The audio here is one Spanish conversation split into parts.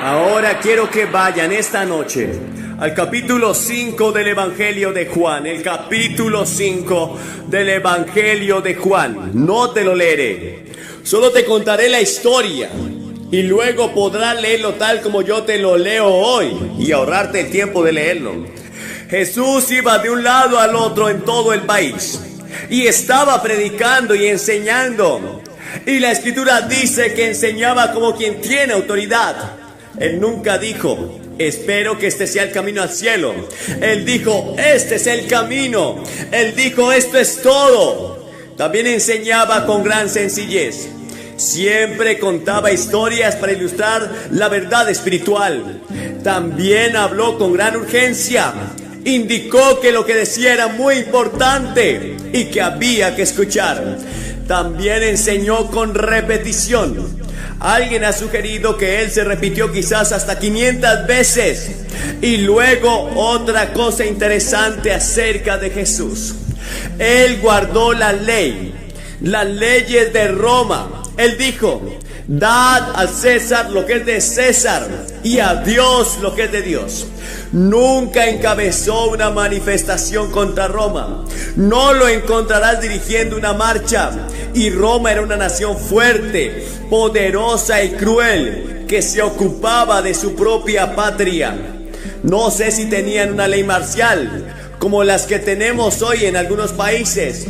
Ahora quiero que vayan esta noche al capítulo 5 del Evangelio de Juan. El capítulo 5 del Evangelio de Juan. No te lo leeré. Solo te contaré la historia. Y luego podrás leerlo tal como yo te lo leo hoy. Y ahorrarte el tiempo de leerlo. Jesús iba de un lado al otro en todo el país. Y estaba predicando y enseñando. Y la Escritura dice que enseñaba como quien tiene autoridad. Él nunca dijo: espero que este sea el camino al cielo. Él dijo: este es el camino. Él dijo: esto es todo. También enseñaba con gran sencillez. Siempre contaba historias para ilustrar la verdad espiritual. También habló con gran urgencia. Indicó que lo que decía era muy importante y que había que escuchar. También enseñó con repetición. Alguien ha sugerido que él se repitió quizás hasta 500 veces. Y luego otra cosa interesante acerca de Jesús. Él guardó la ley, las leyes de Roma. Él dijo: dad al César lo que es de César y a Dios lo que es de Dios. Nunca encabezó una manifestación contra Roma. No lo encontrarás dirigiendo una marcha. Y Roma era una nación fuerte, poderosa y cruel, que se ocupaba de su propia patria. No sé si tenían una ley marcial, como las que tenemos hoy en algunos países,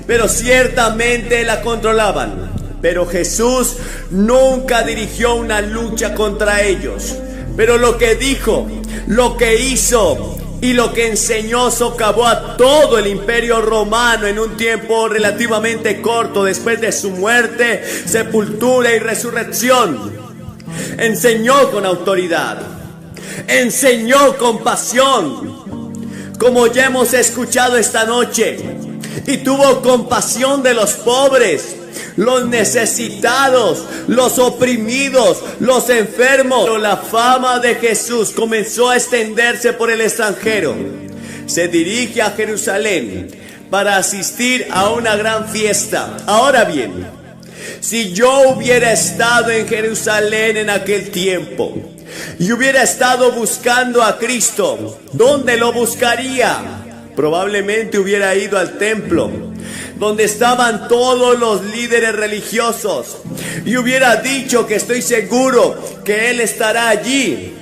pero ciertamente la controlaban. Pero Jesús nunca dirigió una lucha contra ellos. Pero lo que dijo, lo que hizo y lo que enseñó socavó a todo el imperio romano en un tiempo relativamente corto después de su muerte, sepultura y resurrección. Enseñó con autoridad, enseñó con pasión, como ya hemos escuchado esta noche, y tuvo compasión de los pobres, los necesitados, los oprimidos, los enfermos. Pero la fama de Jesús comenzó a extenderse por el extranjero. Se dirige a Jerusalén para asistir a una gran fiesta. Ahora bien, si yo hubiera estado en Jerusalén en aquel tiempo y hubiera estado buscando a Cristo, ¿dónde lo buscaría? Probablemente hubiera ido al templo, donde estaban todos los líderes religiosos, y hubiera dicho que estoy seguro que Él estará allí.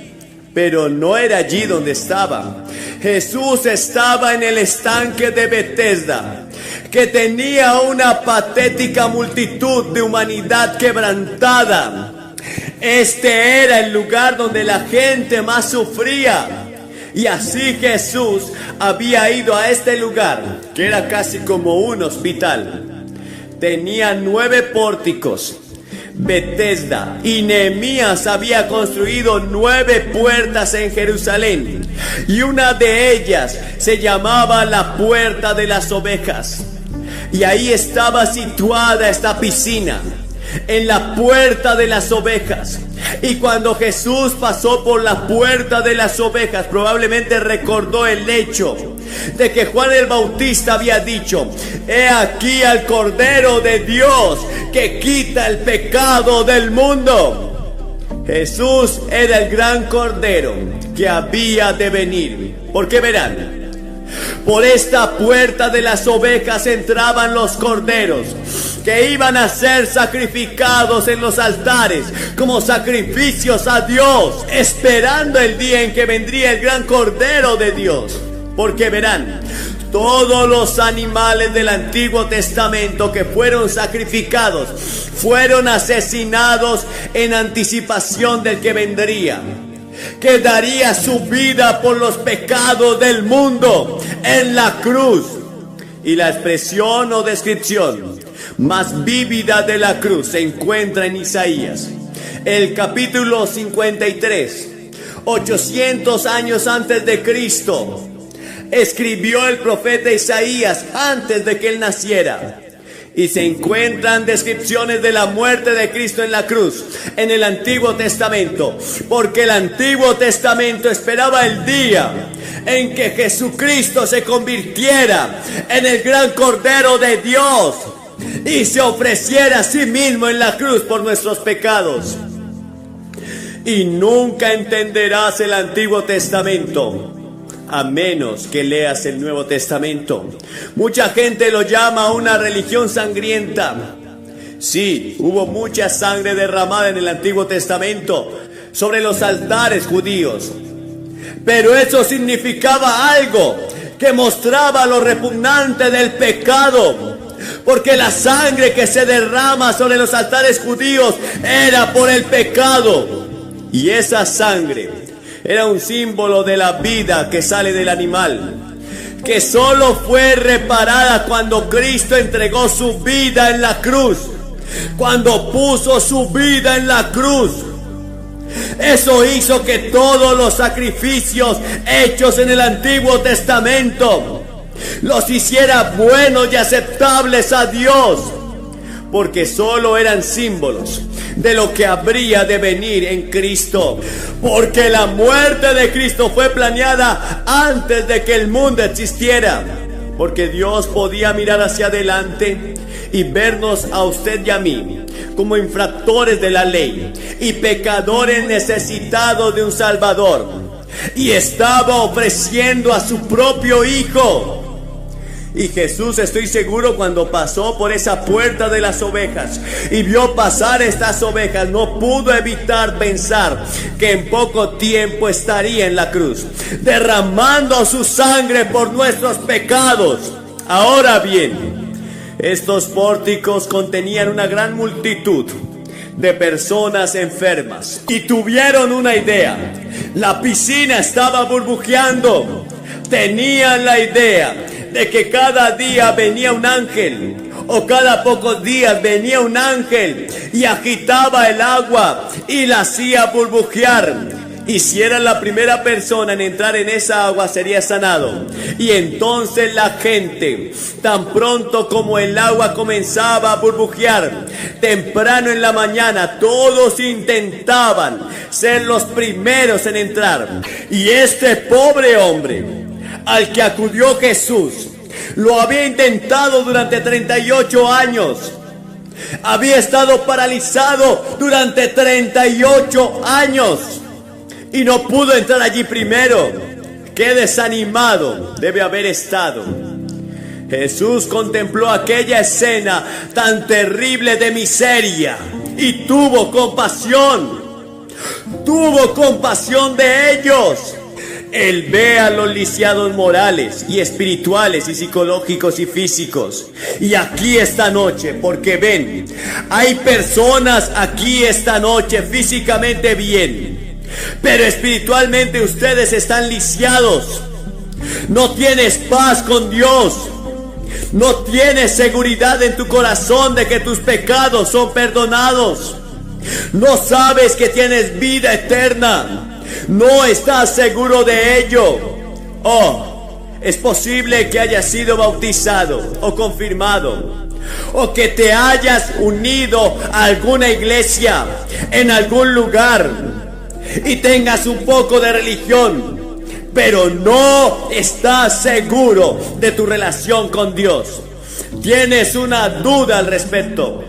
Pero no era allí donde estaba. Jesús estaba en el estanque de Betesda, que tenía una patética multitud de humanidad quebrantada. Este era el lugar donde la gente más sufría. Y así Jesús había ido a este lugar, que era casi como un hospital. Tenía 9 pórticos. Betesda y Nehemías había construido 9 puertas en Jerusalén. Y una de ellas se llamaba la Puerta de las Ovejas. Y ahí estaba situada esta piscina, en la Puerta de las Ovejas. Y cuando Jesús pasó por la Puerta de las Ovejas, probablemente recordó el hecho de que Juan el Bautista había dicho: he aquí al Cordero de Dios que quita el pecado del mundo. Jesús era el gran Cordero que había de venir. Porque verán, por esta Puerta de las Ovejas entraban los corderos que iban a ser sacrificados en los altares como sacrificios a Dios, esperando el día en que vendría el gran Cordero de Dios. Porque verán, todos los animales del Antiguo Testamento que fueron sacrificados fueron asesinados en anticipación del que vendría, que daría su vida por los pecados del mundo en la cruz. Y la expresión o descripción más vívida de la cruz se encuentra en Isaías, el capítulo 53. 800 años antes de Cristo escribió el profeta Isaías, antes de que él naciera. Y se encuentran descripciones de la muerte de Cristo en la cruz en el Antiguo Testamento, porque el Antiguo Testamento esperaba el día en que Jesucristo se convirtiera en el gran Cordero de Dios y se ofreciera a sí mismo en la cruz por nuestros pecados. y nunca entenderás el Antiguo Testamento, a menos que leas el Nuevo Testamento. Mucha gente lo llama una religión sangrienta. Sí, hubo mucha sangre derramada en el Antiguo Testamento sobre los altares judíos, pero eso significaba algo que mostraba lo repugnante del pecado, porque la sangre que se derrama sobre los altares judíos era por el pecado, y esa sangre era un símbolo de la vida que sale del animal, que solo fue reparada cuando Cristo entregó su vida en la cruz, cuando puso su vida en la cruz. Eso hizo que todos los sacrificios hechos en el Antiguo Testamento los hiciera buenos y aceptables a Dios, porque solo eran símbolos de lo que habría de venir en Cristo, porque la muerte de Cristo fue planeada antes de que el mundo existiera, porque Dios podía mirar hacia adelante y vernos a usted y a mí como infractores de la ley y pecadores necesitados de un Salvador, y estaba ofreciendo a su propio Hijo. Y Jesús, estoy seguro, cuando pasó por esa puerta de las ovejas y vio pasar estas ovejas, no pudo evitar pensar que en poco tiempo estaría en la cruz, derramando su sangre por nuestros pecados. Ahora bien, estos pórticos contenían una gran multitud de personas enfermas y tuvieron una idea. La piscina estaba burbujeando. Tenían la idea de que cada día venía un ángel, o cada pocos días venía un ángel y agitaba el agua y la hacía burbujear. Y si era la primera persona en entrar en esa agua, sería sanado. Y entonces la gente, tan pronto como el agua comenzaba a burbujear, temprano en la mañana, todos intentaban ser los primeros en entrar. Y este pobre hombre, al que acudió Jesús, lo había intentado durante 38 años. Había estado paralizado durante 38 años. Y no pudo entrar allí primero. ¡Qué desanimado debe haber estado! Jesús contempló aquella escena tan terrible de miseria y tuvo compasión. Tuvo compasión de ellos. Él ve a los lisiados morales y espirituales y psicológicos y físicos. Y aquí esta noche, porque ven, hay personas aquí esta noche físicamente bien, pero espiritualmente ustedes están lisiados. No tienes paz con Dios. No tienes seguridad en tu corazón de que tus pecados son perdonados. No sabes que tienes vida eterna. No estás seguro de ello. Es posible que hayas sido bautizado o confirmado, o que te hayas unido a alguna iglesia en algún lugar y tengas un poco de religión, pero no estás seguro de tu relación con Dios. Tienes una duda al respecto.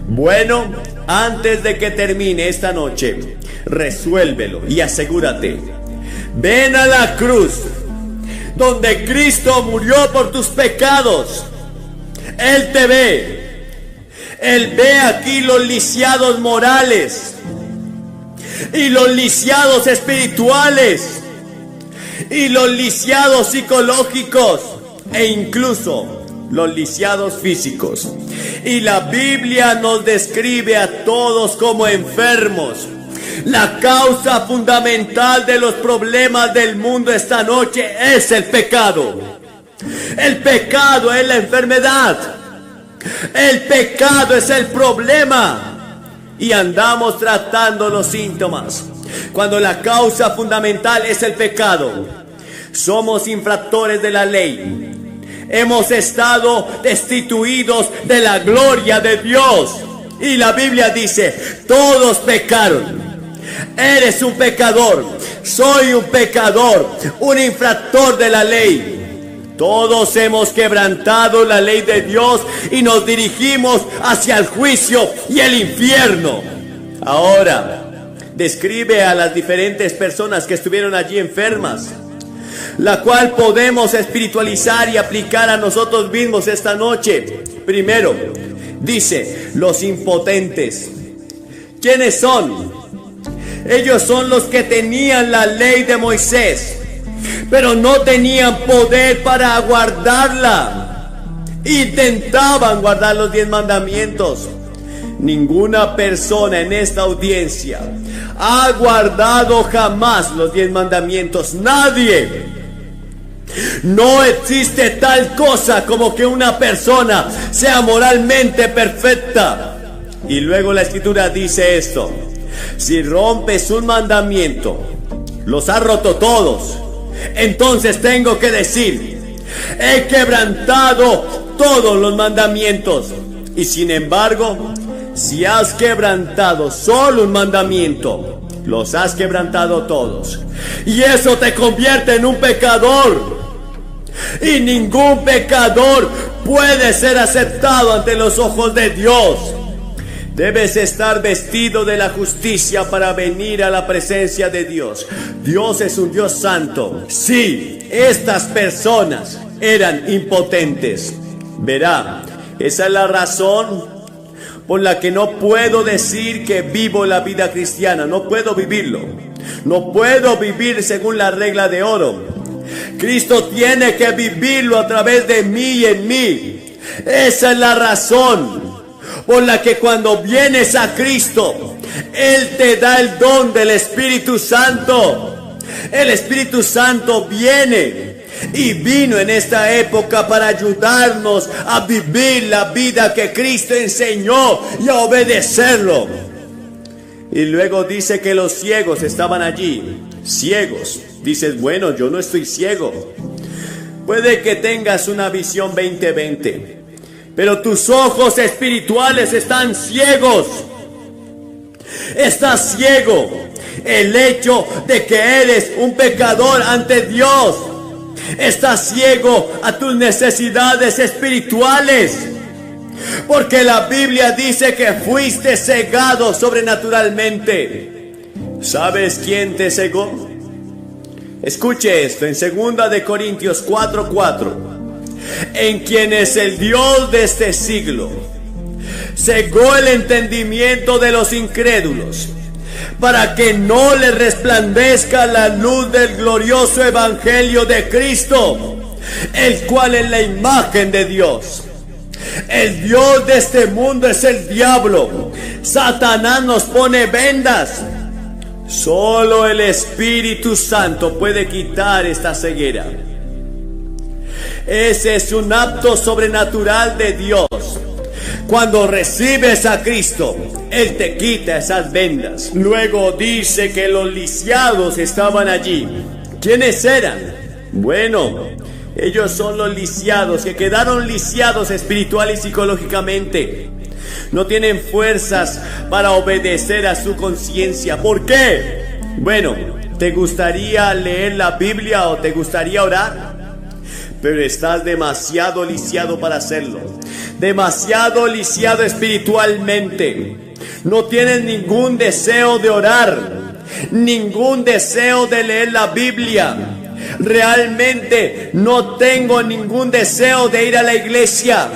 Bueno, antes de que termine esta noche, resuélvelo y asegúrate. Ven a la cruz, donde Cristo murió por tus pecados. Él te ve. Él ve aquí los lisiados morales y los lisiados espirituales y los lisiados psicológicos e incluso los lisiados físicos. Y la Biblia nos describe a todos como enfermos. La causa fundamental de los problemas del mundo esta noche es el pecado. El pecado es la enfermedad. El pecado es el problema. Y andamos tratando los síntomas, cuando la causa fundamental es el pecado. Somos infractores de la ley. Hemos estado destituidos de la gloria de Dios. Y la Biblia dice, todos pecaron. Eres un pecador, soy un pecador, un infractor de la ley. Todos hemos quebrantado la ley de Dios y nos dirigimos hacia el juicio y el infierno. Ahora, describe a las diferentes personas que estuvieron allí enfermas, la cual podemos espiritualizar y aplicar a nosotros mismos esta noche. Primero, dice, los impotentes. ¿Quiénes son? Ellos son los que tenían la ley de Moisés, pero no tenían poder para guardarla. Intentaban guardar los 10 mandamientos. Ninguna persona en esta audiencia ha guardado jamás los 10 mandamientos. Nadie. No existe tal cosa como que una persona sea moralmente perfecta. Y luego la Escritura dice esto: si rompes un mandamiento, los has roto todos. Entonces tengo que decir, he quebrantado todos los mandamientos. Y sin embargo, si has quebrantado solo un mandamiento, los has quebrantado todos. Y eso te convierte en un pecador. Y ningún pecador puede ser aceptado ante los ojos de Dios. Debes estar vestido de la justicia para venir a la presencia de Dios. Dios es un Dios santo. Sí, estas personas eran impotentes. Verá, esa es la razón por la que no puedo decir que vivo la vida cristiana. No puedo vivirlo. No puedo vivir según la regla de oro. Cristo tiene que vivirlo a través de mí y en mí. Esa es la razón por la que cuando vienes a Cristo, Él te da el don del Espíritu Santo. El Espíritu Santo viene y vino en esta época para ayudarnos a vivir la vida que Cristo enseñó y a obedecerlo. Y luego dice que los ciegos estaban allí. Ciegos. Dices, bueno, yo no estoy ciego. Puede que tengas una visión 20/20, pero tus ojos espirituales están ciegos. Estás ciego. El hecho de que eres un pecador ante Dios. Estás ciego a tus necesidades espirituales. Porque la Biblia dice que fuiste cegado sobrenaturalmente. ¿Sabes quién te cegó? Escuche esto en 2 de Corintios 4:4. En quien es el Dios de este siglo cegó el entendimiento de los incrédulos, para que no les resplandezca la luz del glorioso evangelio de Cristo, el cual es la imagen de Dios. El Dios de este mundo es el diablo. Satanás nos pone vendas. Solo el Espíritu Santo puede quitar esta ceguera. Ese es un acto sobrenatural de Dios. Cuando recibes a Cristo, Él te quita esas vendas. Luego dice que los lisiados estaban allí. ¿Quiénes eran? Bueno, ellos son los lisiados, que quedaron lisiados espiritual y psicológicamente. No tienen fuerzas para obedecer a su conciencia. ¿Por qué? Bueno, ¿te gustaría leer la Biblia o te gustaría orar? Pero estás demasiado lisiado para hacerlo. Demasiado lisiado espiritualmente. No tienes ningún deseo de orar, ningún deseo de leer la Biblia. Realmente no tengo ningún deseo de ir a la iglesia.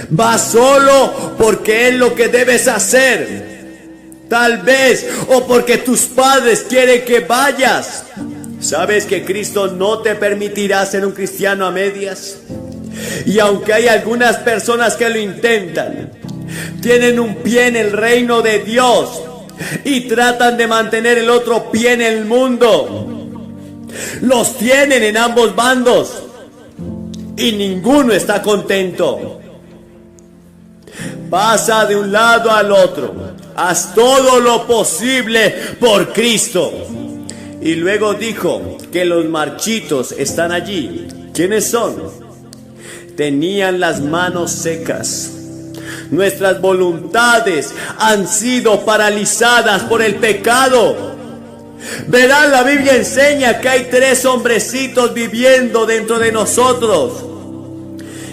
Vas solo porque es lo que debes hacer, tal vez, o porque tus padres quieren que vayas. ¿Sabes que Cristo no te permitirá ser un cristiano a medias? Y aunque hay algunas personas que lo intentan, tienen un pie en el reino de Dios y tratan de mantener el otro pie en el mundo. Los tienen en ambos bandos y ninguno está contento. Pasa de un lado al otro. Haz todo lo posible por Cristo. Y luego dijo que los marchitos están allí. ¿Quiénes son? Tenían las manos secas. Nuestras voluntades han sido paralizadas por el pecado. Verán, la Biblia enseña que hay 3 hombrecitos viviendo dentro de nosotros.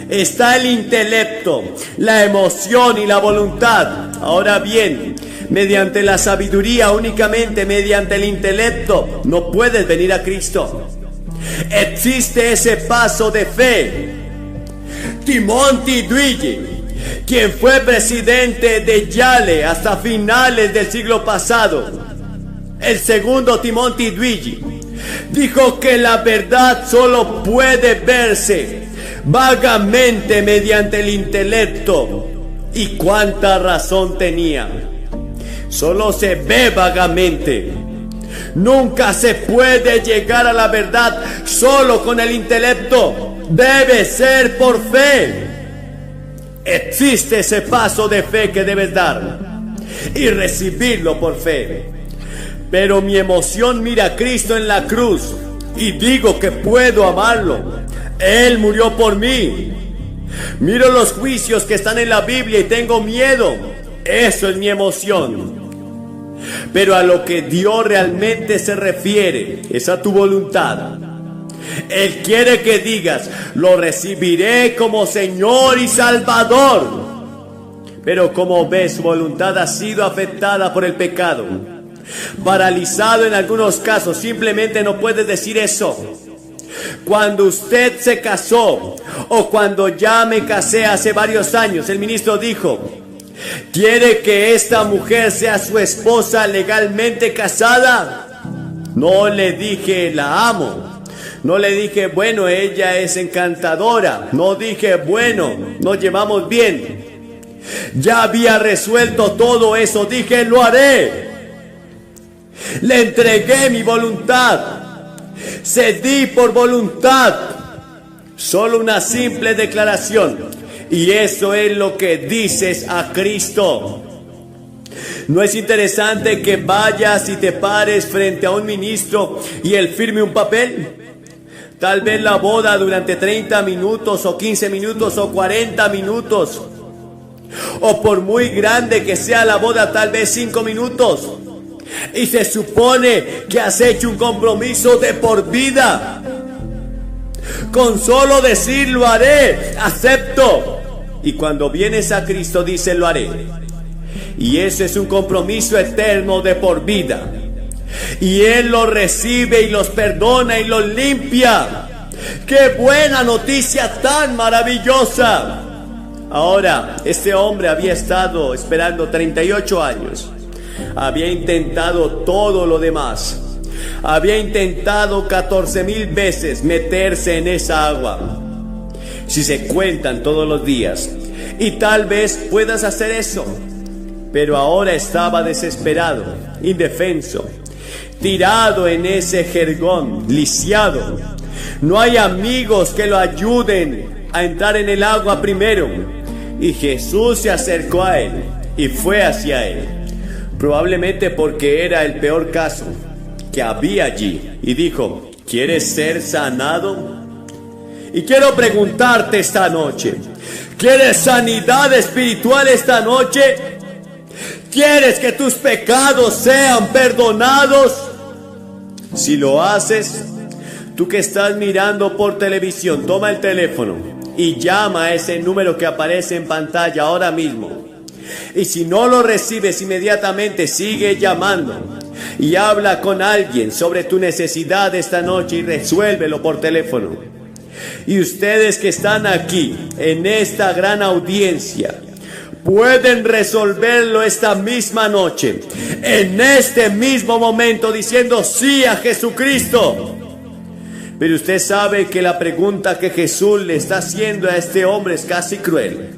Está el intelecto, la emoción y la voluntad. Ahora bien, mediante la sabiduría, únicamente mediante el intelecto, no puedes venir a Cristo. Existe ese paso de fe. Timothy Dwight, quien fue presidente de Yale hasta finales del siglo pasado, el segundo Timothy Dwight, dijo que la verdad solo puede verse vagamente mediante el intelecto. Y cuánta razón tenía. Solo se ve vagamente. Nunca se puede llegar a la verdad solo con el intelecto. Debe ser por fe. Existe ese paso de fe que debes dar y recibirlo por fe. Pero mi emoción mira a Cristo en la cruz y digo que puedo amarlo. Él murió por mí. Miro los juicios que están en la Biblia y tengo miedo. Eso es mi emoción. Pero a lo que Dios realmente se refiere es a tu voluntad. Él quiere que digas: lo recibiré como Señor y Salvador. Pero como ves, su voluntad ha sido afectada por el pecado. Paralizado en algunos casos, simplemente no puedes decir eso. Cuando usted se casó, o cuando ya me casé hace varios años, el ministro dijo: ¿quiere que esta mujer sea su esposa legalmente casada? No le dije la amo. No le dije, bueno, ella es encantadora. No dije, bueno, nos llevamos bien. Ya había resuelto todo eso. Dije, lo haré. Le entregué mi voluntad. Cedí por voluntad. Solo una simple declaración. Y eso es lo que dices a Cristo. ¿No es interesante que vayas y te pares frente a un ministro y él firme un papel? Tal vez la boda durante 30 minutos o 15 minutos o 40 minutos. O por muy grande que sea la boda, tal vez 5 minutos. Y se supone que has hecho un compromiso de por vida. Con solo decir lo haré, acepto. Y cuando vienes a Cristo dice lo haré. Y ese es un compromiso eterno de por vida. Y Él los recibe y los perdona y los limpia. ¡Qué buena noticia tan maravillosa! Ahora, este hombre había estado esperando 38 años. Había intentado todo lo demás. Había intentado 14,000 veces meterse en esa agua. Si se cuentan todos los días. Y tal vez puedas hacer eso. Pero ahora estaba desesperado, indefenso, tirado en ese jergón, lisiado. No hay amigos que lo ayuden a entrar en el agua primero. Y Jesús se acercó a él y fue hacia él. Probablemente porque era el peor caso que había allí. Y dijo: ¿quieres ser sanado? Y quiero preguntarte esta noche: ¿quieres sanidad espiritual esta noche? ¿Quieres que tus pecados sean perdonados? Si lo haces, tú que estás mirando por televisión, toma el teléfono y llama a ese número que aparece en pantalla ahora mismo. Y si no lo recibes inmediatamente, sigue llamando y habla con alguien sobre tu necesidad esta noche y resuélvelo por teléfono. Y ustedes que están aquí en esta gran audiencia pueden resolverlo esta misma noche, en este mismo momento, diciendo sí a Jesucristo. Pero usted sabe que la pregunta que Jesús le está haciendo a este hombre es casi cruel.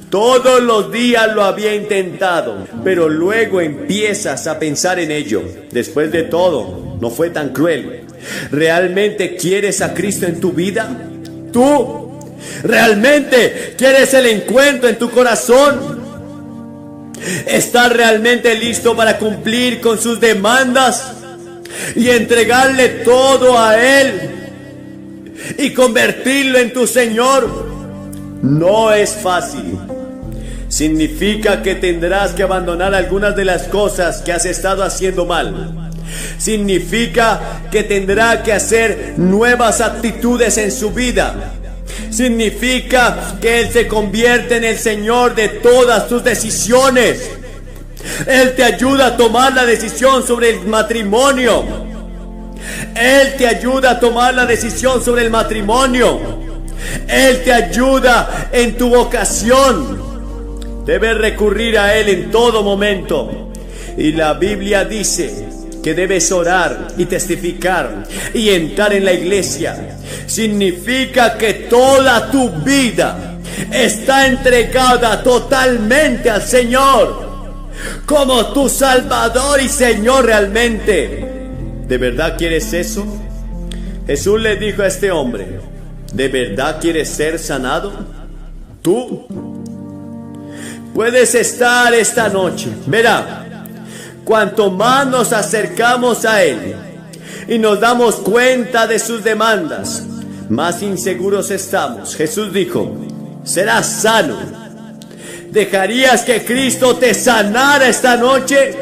Todos los días lo había intentado, pero luego empiezas a pensar en ello. Después de todo, no fue tan cruel. ¿Realmente quieres a Cristo en tu vida? ¿Tú realmente quieres el encuentro en tu corazón? ¿Estás realmente listo para cumplir con sus demandas y entregarle todo a Él y convertirlo en tu Señor? No es fácil. Significa que tendrás que abandonar algunas de las cosas que has estado haciendo mal. Significa que tendrá que hacer nuevas actitudes en su vida. Significa que Él se convierte en el Señor de todas tus decisiones. Él te ayuda a tomar la decisión sobre el matrimonio. Él te ayuda a tomar la decisión sobre el matrimonio. Él te ayuda en tu vocación. Debes recurrir a Él en todo momento. Y la Biblia dice que debes orar y testificar y entrar en la iglesia. Significa que toda tu vida está entregada totalmente al Señor como tu Salvador y Señor realmente. ¿De verdad quieres eso? Jesús le dijo a este hombre: ¿de verdad quieres ser sanado? ¿Tú? Puedes estar esta noche. Verá, cuanto más nos acercamos a Él y nos damos cuenta de sus demandas, más inseguros estamos. Jesús dijo: serás sano. ¿Dejarías que Cristo te sanara esta noche?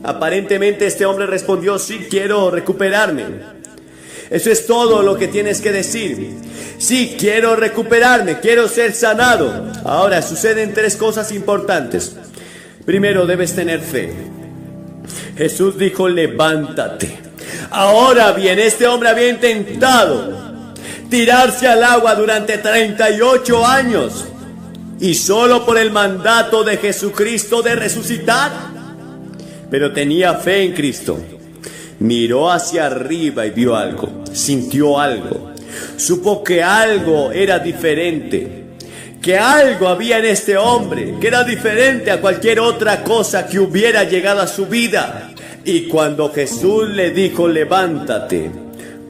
Aparentemente este hombre respondió: sí, quiero recuperarme. Eso es todo lo que tienes que decir. Sí, quiero recuperarme, quiero ser sanado. Ahora suceden tres cosas importantes. Primero, debes tener fe. Jesús dijo: levántate. Ahora bien, este hombre había intentado tirarse al agua durante 38 años y solo por el mandato de Jesucristo de resucitar. Pero tenía fe en Cristo. Miró hacia arriba y vio algo, sintió algo, supo que algo era diferente, que algo había en este hombre que era diferente a cualquier otra cosa que hubiera llegado a su vida. Y cuando Jesús le dijo: levántate,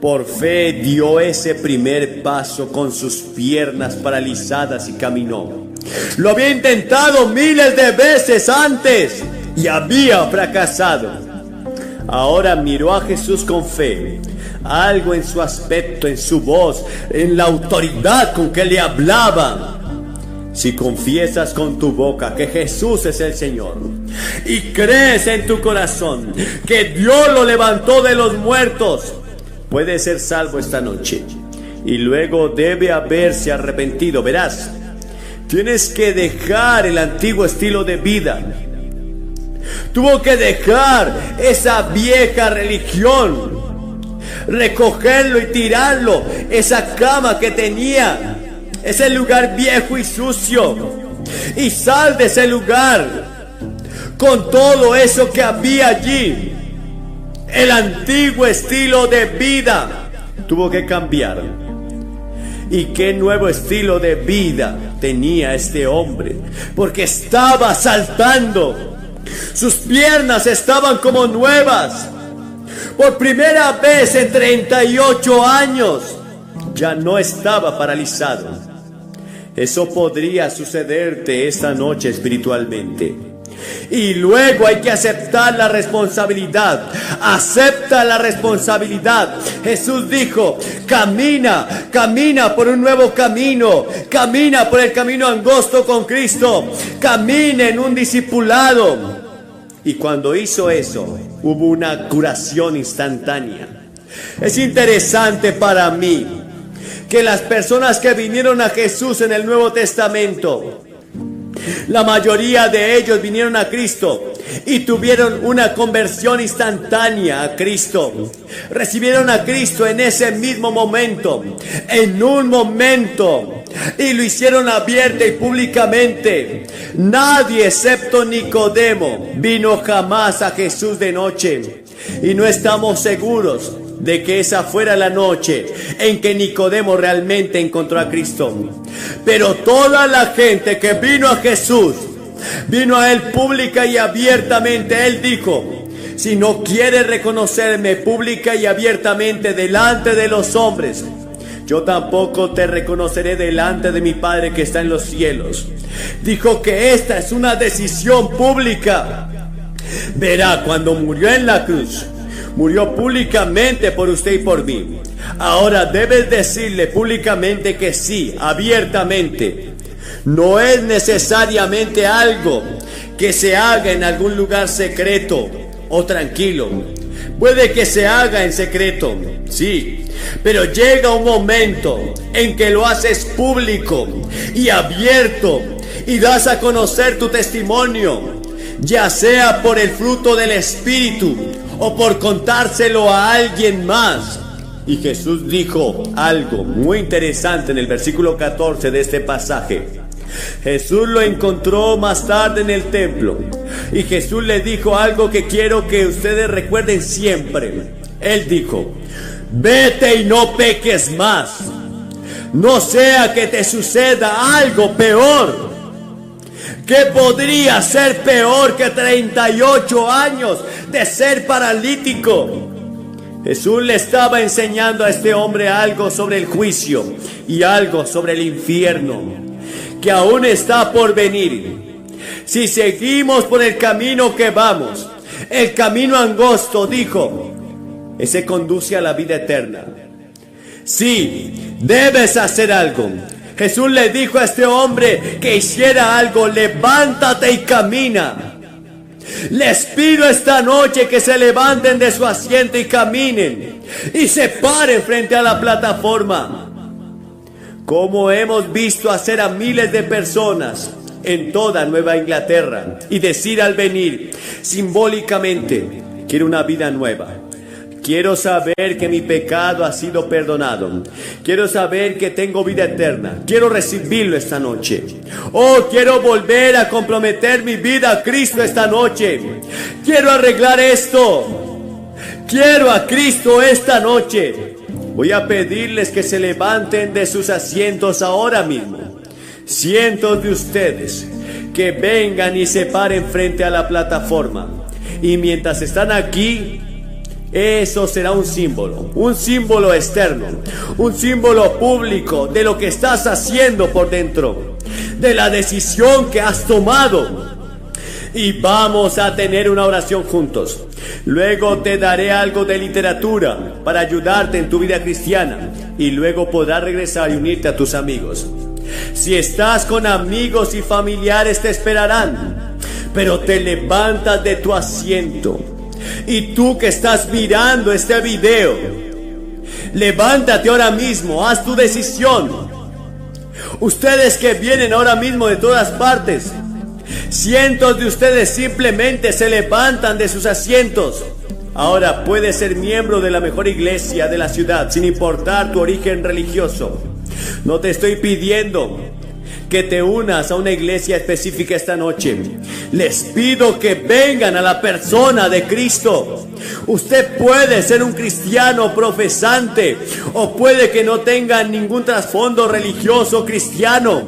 por fe dio ese primer paso con sus piernas paralizadas y caminó. Lo había intentado miles de veces antes y había fracasado. Ahora miró a Jesús con fe. Algo en su aspecto, en su voz, en la autoridad con que le hablaba. Si confiesas con tu boca que Jesús es el Señor y crees en tu corazón que Dios lo levantó de los muertos, puedes ser salvo esta noche. Y luego debe haberse arrepentido. Verás, tienes que dejar el antiguo estilo de vida. Tuvo que dejar esa vieja religión, recogerlo y tirarlo, esa cama que tenía, ese lugar viejo y sucio, y sal de ese lugar con todo eso que había allí. El antiguo estilo de vida tuvo que cambiar. ¿Y qué nuevo estilo de vida tenía este hombre? Porque estaba saltando. Sus piernas estaban como nuevas. Por primera vez en 38 años ya no estaba paralizado. Eso podría sucederte esta noche espiritualmente. Y luego hay que aceptar la responsabilidad. Acepta la responsabilidad. Jesús dijo: camina, camina por un nuevo camino. Camina por el camino angosto con Cristo. Camina en un discipulado. Y cuando hizo eso, hubo una curación instantánea. Es interesante para mí que las personas que vinieron a Jesús en el Nuevo Testamento, la mayoría de ellos vinieron a Cristo y tuvieron una conversión instantánea a Cristo. Recibieron a Cristo en ese mismo momento, en un momento, y lo hicieron abierta y públicamente. Nadie excepto Nicodemo vino jamás a Jesús de noche, y no estamos seguros de que esa fuera la noche en que Nicodemo realmente encontró a Cristo. Pero toda la gente que vino a Jesús, vino a Él pública y abiertamente. Él dijo: si no quieres reconocerme pública y abiertamente delante de los hombres, yo tampoco te reconoceré delante de mi Padre que está en los cielos. Dijo que esta es una decisión pública. Verá, cuando murió en la cruz, murió públicamente por usted y por mí. Ahora debes decirle públicamente que sí, abiertamente. No es necesariamente algo que se haga en algún lugar secreto o tranquilo. Puede que se haga en secreto, sí, pero llega un momento en que lo haces público y abierto y das a conocer tu testimonio. ya sea por el fruto del Espíritu o por contárselo a alguien más. Y Jesús dijo algo muy interesante en el versículo 14 de este pasaje. Jesús lo encontró más tarde en el templo y Jesús le dijo algo que quiero que ustedes recuerden siempre. Él dijo: vete y no peques más, no sea que te suceda algo peor. ¿Qué podría ser peor que 38 años de ser paralítico? Jesús le estaba enseñando a este hombre algo sobre el juicio y algo sobre el infierno que aún está por venir. Si seguimos por el camino que vamos, el camino angosto, dijo, ese conduce a la vida eterna. Sí, debes hacer algo. Jesús le dijo a este hombre que hiciera algo: levántate y camina. Les pido esta noche que se levanten de su asiento y caminen y se paren frente a la plataforma. Como hemos visto hacer a miles de personas en toda Nueva Inglaterra y decir al venir simbólicamente: quiero una vida nueva. Quiero saber que mi pecado ha sido perdonado. Quiero saber que tengo vida eterna. Quiero recibirlo esta noche. Oh, quiero volver a comprometer mi vida a Cristo esta noche. Quiero arreglar esto. Quiero a Cristo esta noche. Voy a pedirles que se levanten de sus asientos ahora mismo. Cientos de ustedes que vengan y se paren frente a la plataforma. Y mientras están aquí, eso será un símbolo externo, un símbolo público de lo que estás haciendo por dentro, de la decisión que has tomado. Y vamos a tener una oración juntos. Luego te daré algo de literatura para ayudarte en tu vida cristiana y luego podrás regresar y unirte a tus amigos. Si estás con amigos y familiares te esperarán, pero te levantas de tu asiento. Y tú que estás mirando este video, levántate ahora mismo, haz tu decisión. Ustedes que vienen ahora mismo de todas partes, cientos de ustedes simplemente se levantan de sus asientos. Ahora puedes ser miembro de la mejor iglesia de la ciudad, sin importar tu origen religioso. No te estoy pidiendo que te unas a una iglesia específica esta noche. Les pido que vengan a la persona de Cristo. Usted puede ser un cristiano profesante o puede que no tenga ningún trasfondo religioso cristiano.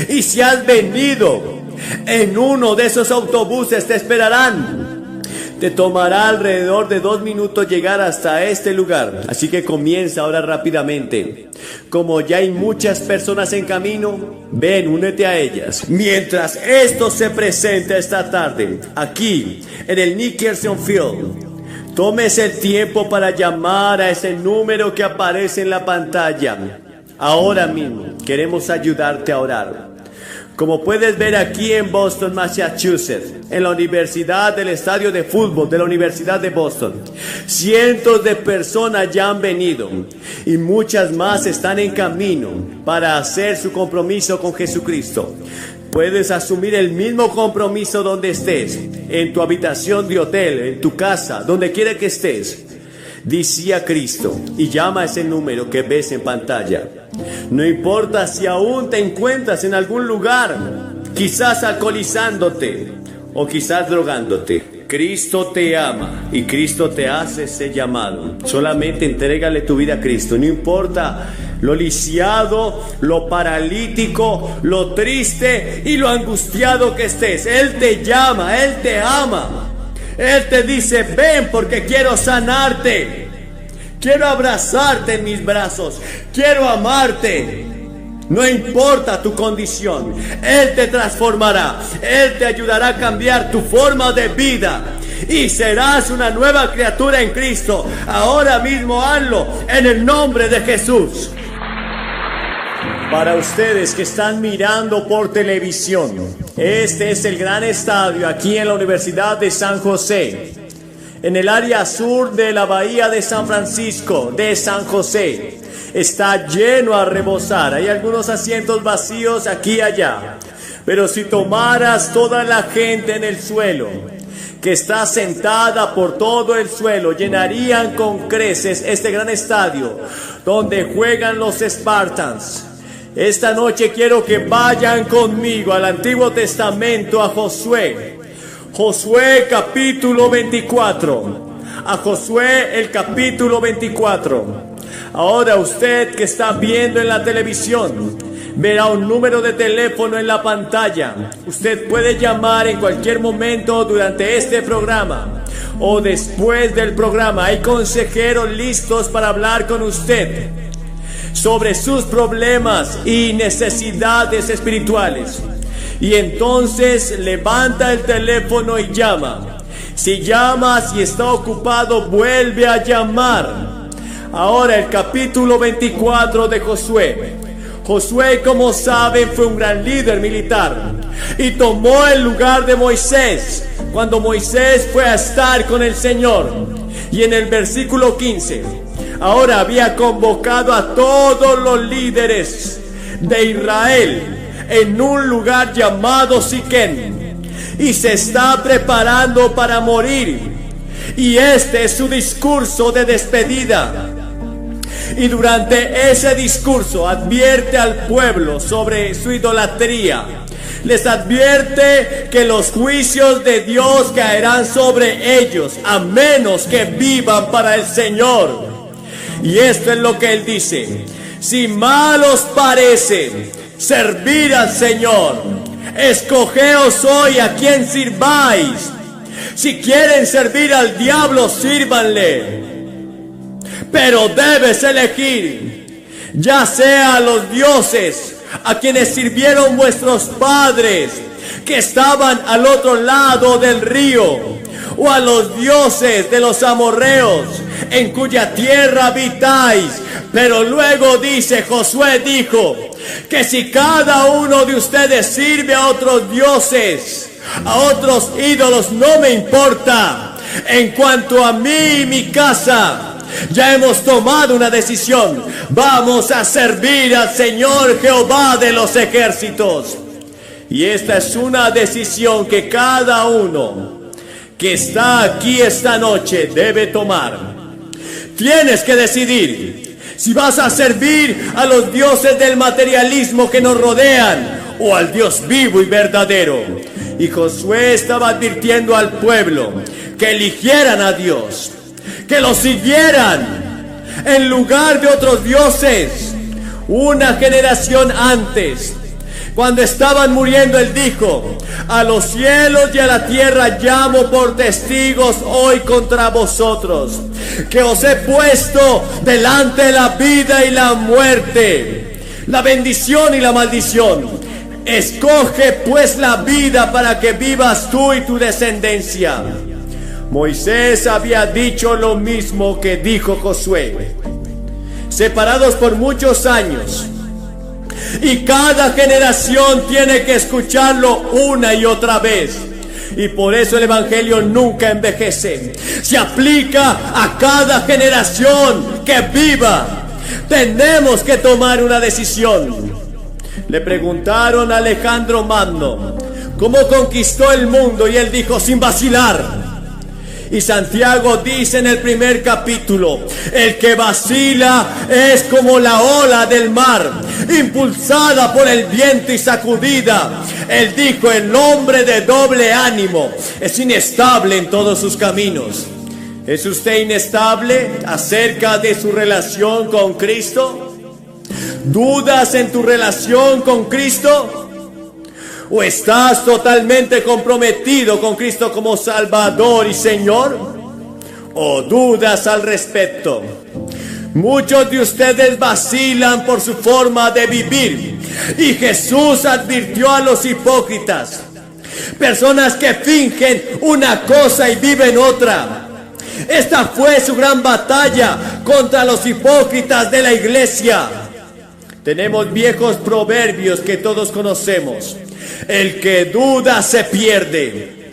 Y si has venido en uno de esos autobuses, te esperarán. Te tomará alrededor de 2 minutos llegar hasta este lugar. Así que comienza ahora rápidamente. Como ya hay muchas personas en camino, ven, únete a ellas. Mientras esto se presenta esta tarde, aquí en el Nickerson Field, tomes el tiempo para llamar a ese número que aparece en la pantalla. Ahora mismo queremos ayudarte a orar. Como puedes ver aquí en Boston, Massachusetts, en la Universidad del Estadio de Fútbol de la Universidad de Boston, cientos de personas ya han venido y muchas más están en camino para hacer su compromiso con Jesucristo. Puedes asumir el mismo compromiso donde estés, en tu habitación de hotel, en tu casa, donde quiera que estés. Dice a Cristo y llama a ese número que ves en pantalla. No importa si aún te encuentras en algún lugar, quizás alcoholizándote o quizás drogándote. Cristo te ama y Cristo te hace ese llamado. Solamente entrégale tu vida a Cristo. No importa lo lisiado, lo paralítico, lo triste y lo angustiado que estés. Él te llama, Él te ama. Él te dice: ven porque quiero sanarte. Quiero abrazarte en mis brazos. Quiero amarte. No importa tu condición, Él te transformará. Él te ayudará a cambiar tu forma de vida y serás una nueva criatura en Cristo. Ahora mismo hazlo en el nombre de Jesús. Para ustedes que están mirando por televisión, este es el gran estadio aquí en la Universidad de San José, en el área sur de la bahía de San Francisco de San José. Está lleno a rebosar. Hay algunos asientos vacíos aquí y allá, Pero si tomaras toda la gente en el suelo, que está sentada por todo el suelo, llenarían con creces este gran estadio donde juegan los Spartans. Esta noche quiero que vayan conmigo al Antiguo Testamento, a Josué. Josué capítulo 24. A Josué el capítulo 24. Ahora usted que está viendo en la televisión, verá un número de teléfono en la pantalla. Usted puede llamar en cualquier momento durante este programa o después del programa. Hay consejeros listos para hablar con usted sobre sus problemas y necesidades espirituales. Y entonces levanta el teléfono y llama. Si llamas y está ocupado, vuelve a llamar. Ahora el capítulo 24 de Josué. Josué, como saben, fue un gran líder militar y tomó el lugar de Moisés cuando Moisés fue a estar con el Señor. Y en el versículo 15, ahora había convocado a todos los líderes de Israel en un lugar llamado Siquem y se está preparando para morir. Y este es su discurso de despedida. Y durante ese discurso advierte al pueblo sobre su idolatría. Les advierte que los juicios de Dios caerán sobre ellos a menos que vivan para el Señor. Y esto es lo que él dice: si mal os parece servir al Señor, escogeos hoy a quien sirváis. Si quieren servir al diablo, sírvanle. Pero debes elegir, ya sea a los dioses a quienes sirvieron vuestros padres, que estaban al otro lado del río, o a los dioses de los amorreos, en cuya tierra habitáis. Pero luego dice, Josué dijo, que si cada uno de ustedes sirve a otros dioses, a otros ídolos, no me importa. En cuanto a mí y mi casa, ya hemos tomado una decisión. Vamos a servir al Señor Jehová de los ejércitos. Y esta es una decisión que cada uno que está aquí esta noche debe tomar. Tienes que decidir si vas a servir a los dioses del materialismo que nos rodean o al Dios vivo y verdadero. Y Josué estaba advirtiendo al pueblo que eligieran a Dios, que lo siguieran en lugar de otros dioses. Una generación antes, cuando estaban muriendo, él dijo: a los cielos y a la tierra llamo por testigos hoy contra vosotros, que os he puesto delante de la vida y la muerte, la bendición y la maldición. Escoge pues la vida para que vivas tú y tu descendencia. Moisés había dicho lo mismo que dijo Josué. Separados por muchos años, y cada generación tiene que escucharlo una y otra vez. Y por eso el evangelio nunca envejece. Se aplica a cada generación que viva. Tenemos que tomar una decisión. Le preguntaron a Alejandro Magno cómo conquistó el mundo y él dijo: sin vacilar. Y Santiago dice en el primer capítulo: el que vacila es como la ola del mar, impulsada por el viento y sacudida. Él dijo: el hombre de doble ánimo es inestable en todos sus caminos. ¿Es usted inestable acerca de su relación con Cristo? ¿Dudas en tu relación con Cristo? ¿O estás totalmente comprometido con Cristo como Salvador y Señor? ¿O dudas al respecto? Muchos de ustedes vacilan por su forma de vivir. Y Jesús advirtió a los hipócritas, personas que fingen una cosa y viven otra. Esta fue su gran batalla contra los hipócritas de la iglesia. Tenemos viejos proverbios que todos conocemos. El que duda se pierde.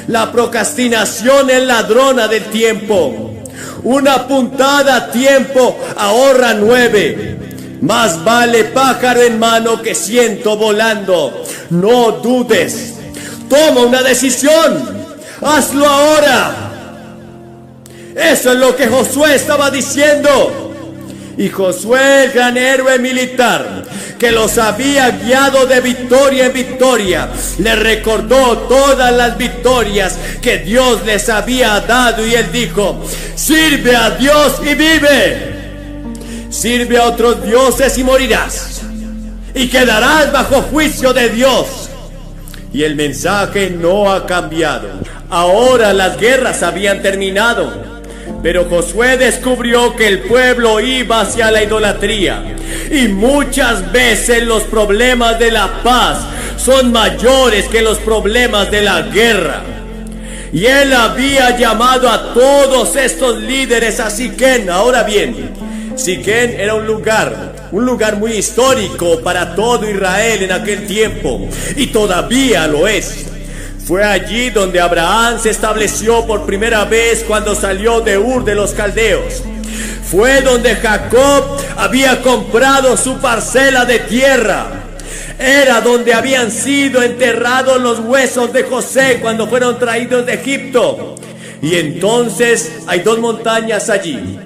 La procrastinación es ladrona del tiempo. Una puntada a tiempo ahorra 9. Más vale pájaro en mano que ciento volando. No dudes. Toma una decisión. Hazlo ahora. Eso es lo que Josué estaba diciendo. Y Josué, el gran héroe militar, que los había guiado de victoria en victoria, le recordó todas las victorias que Dios les había dado. Y él dijo: sirve a Dios y vive. Sirve a otros dioses y morirás, y quedarás bajo juicio de Dios. Y el mensaje no ha cambiado. Ahora las guerras habían terminado, pero Josué descubrió que el pueblo iba hacia la idolatría. Y muchas veces los problemas de la paz son mayores que los problemas de la guerra. Y él había llamado a todos estos líderes a Siquén. Ahora bien, Siquén era un lugar muy histórico para todo Israel en aquel tiempo, y todavía lo es. Fue allí donde Abraham se estableció por primera vez cuando salió de Ur de los Caldeos. Fue donde Jacob había comprado su parcela de tierra. Era donde habían sido enterrados los huesos de José cuando fueron traídos de Egipto. Y entonces hay dos montañas allí.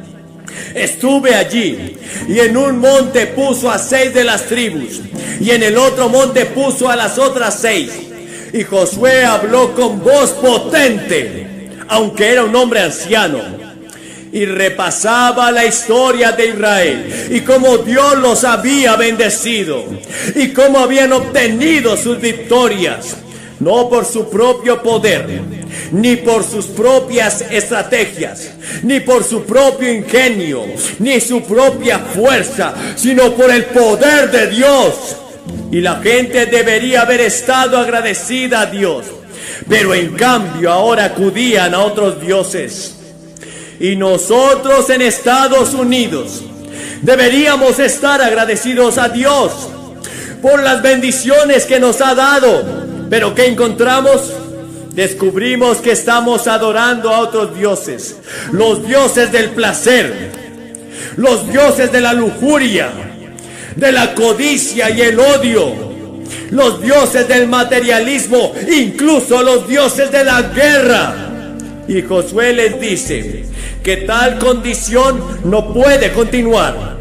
Estuve allí, y en un monte puso a 6 de las tribus, y en el otro monte puso a las otras 6. Y Josué habló con voz potente, aunque era un hombre anciano, y repasaba la historia de Israel, y cómo Dios los había bendecido, y cómo habían obtenido sus victorias, no por su propio poder, ni por sus propias estrategias, ni por su propio ingenio, ni su propia fuerza, sino por el poder de Dios. Y la gente debería haber estado agradecida a Dios, pero en cambio ahora acudían a otros dioses. Y nosotros en Estados Unidos deberíamos estar agradecidos a Dios por las bendiciones que nos ha dado. Pero ¿qué encontramos? Descubrimos que estamos adorando a otros dioses, los dioses del placer, los dioses de la lujuria, de la codicia y el odio, los dioses del materialismo, incluso los dioses de la guerra. Y Josué les dice que tal condición no puede continuar.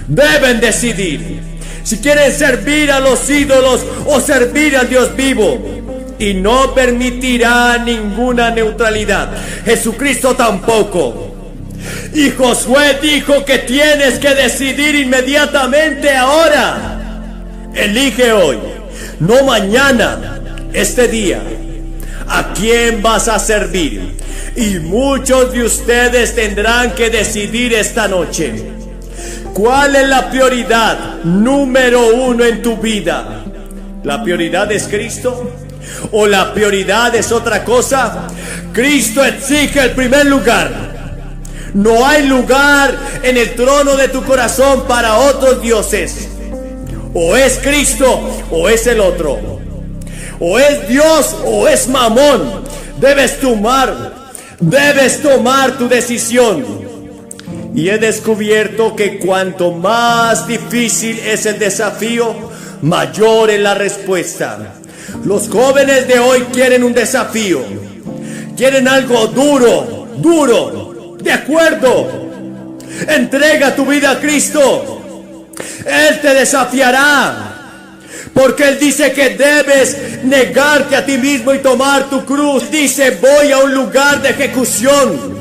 Deben decidir si quieren servir a los ídolos o servir al Dios vivo. Y no permitirá ninguna neutralidad. Jesucristo tampoco. Y Josué dijo que tienes que decidir inmediatamente ahora. Elige hoy, no mañana, este día. ¿A quién vas a servir? Y muchos de ustedes tendrán que decidir esta noche. ¿Cuál es la prioridad número 1 en tu vida? ¿La prioridad es Cristo? ¿O la prioridad es otra cosa? Cristo exige el primer lugar. No hay lugar en el trono de tu corazón para otros dioses. O es Cristo o es el otro. O es Dios o es Mamón. Debes tomar tu decisión. Y he descubierto que cuanto más difícil es el desafío, mayor es la respuesta. Los jóvenes de hoy quieren un desafío. Quieren algo duro. De acuerdo. Entrega tu vida a Cristo. Él te desafiará. Porque Él dice que debes negarte a ti mismo y tomar tu cruz. Dice: voy a un lugar de ejecución.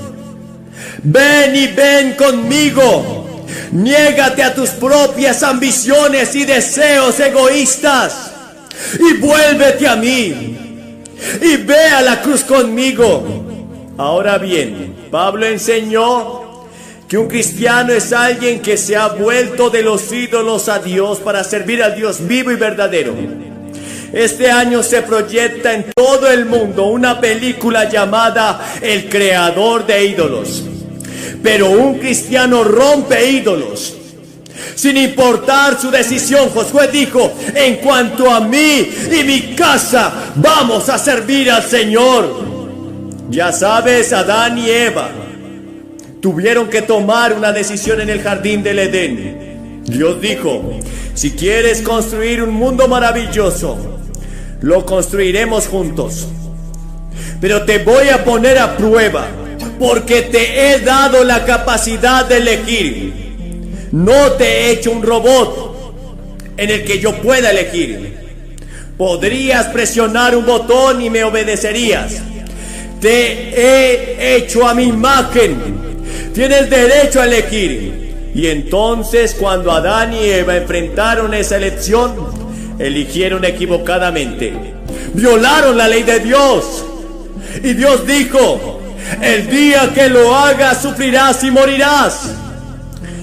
Ven conmigo. Niégate a tus propias ambiciones y deseos egoístas. Y vuélvete a mí. Y ve a la cruz conmigo. Ahora bien, Pablo enseñó que un cristiano es alguien que se ha vuelto de los ídolos a Dios para servir al Dios vivo y verdadero. Este año se proyecta en todo el mundo una película llamada El Creador de Ídolos. Pero un cristiano rompe ídolos sin importar su decisión. Josué dijo: en cuanto a mí y mi casa, vamos a servir al Señor. Ya sabes, Adán y Eva tuvieron que tomar una decisión en el jardín del Edén. Dios dijo, si quieres construir un mundo maravilloso, lo construiremos juntos. Pero te voy a poner a prueba, porque te he dado la capacidad de elegir. No te he hecho un robot en el que yo pueda elegir. Podrías presionar un botón y me obedecerías. Te he hecho a mi imagen. Tienes derecho a elegir. Y entonces, cuando Adán y Eva enfrentaron esa elección, eligieron equivocadamente. Violaron la ley de Dios. Y Dios dijo, el día que lo hagas sufrirás y morirás.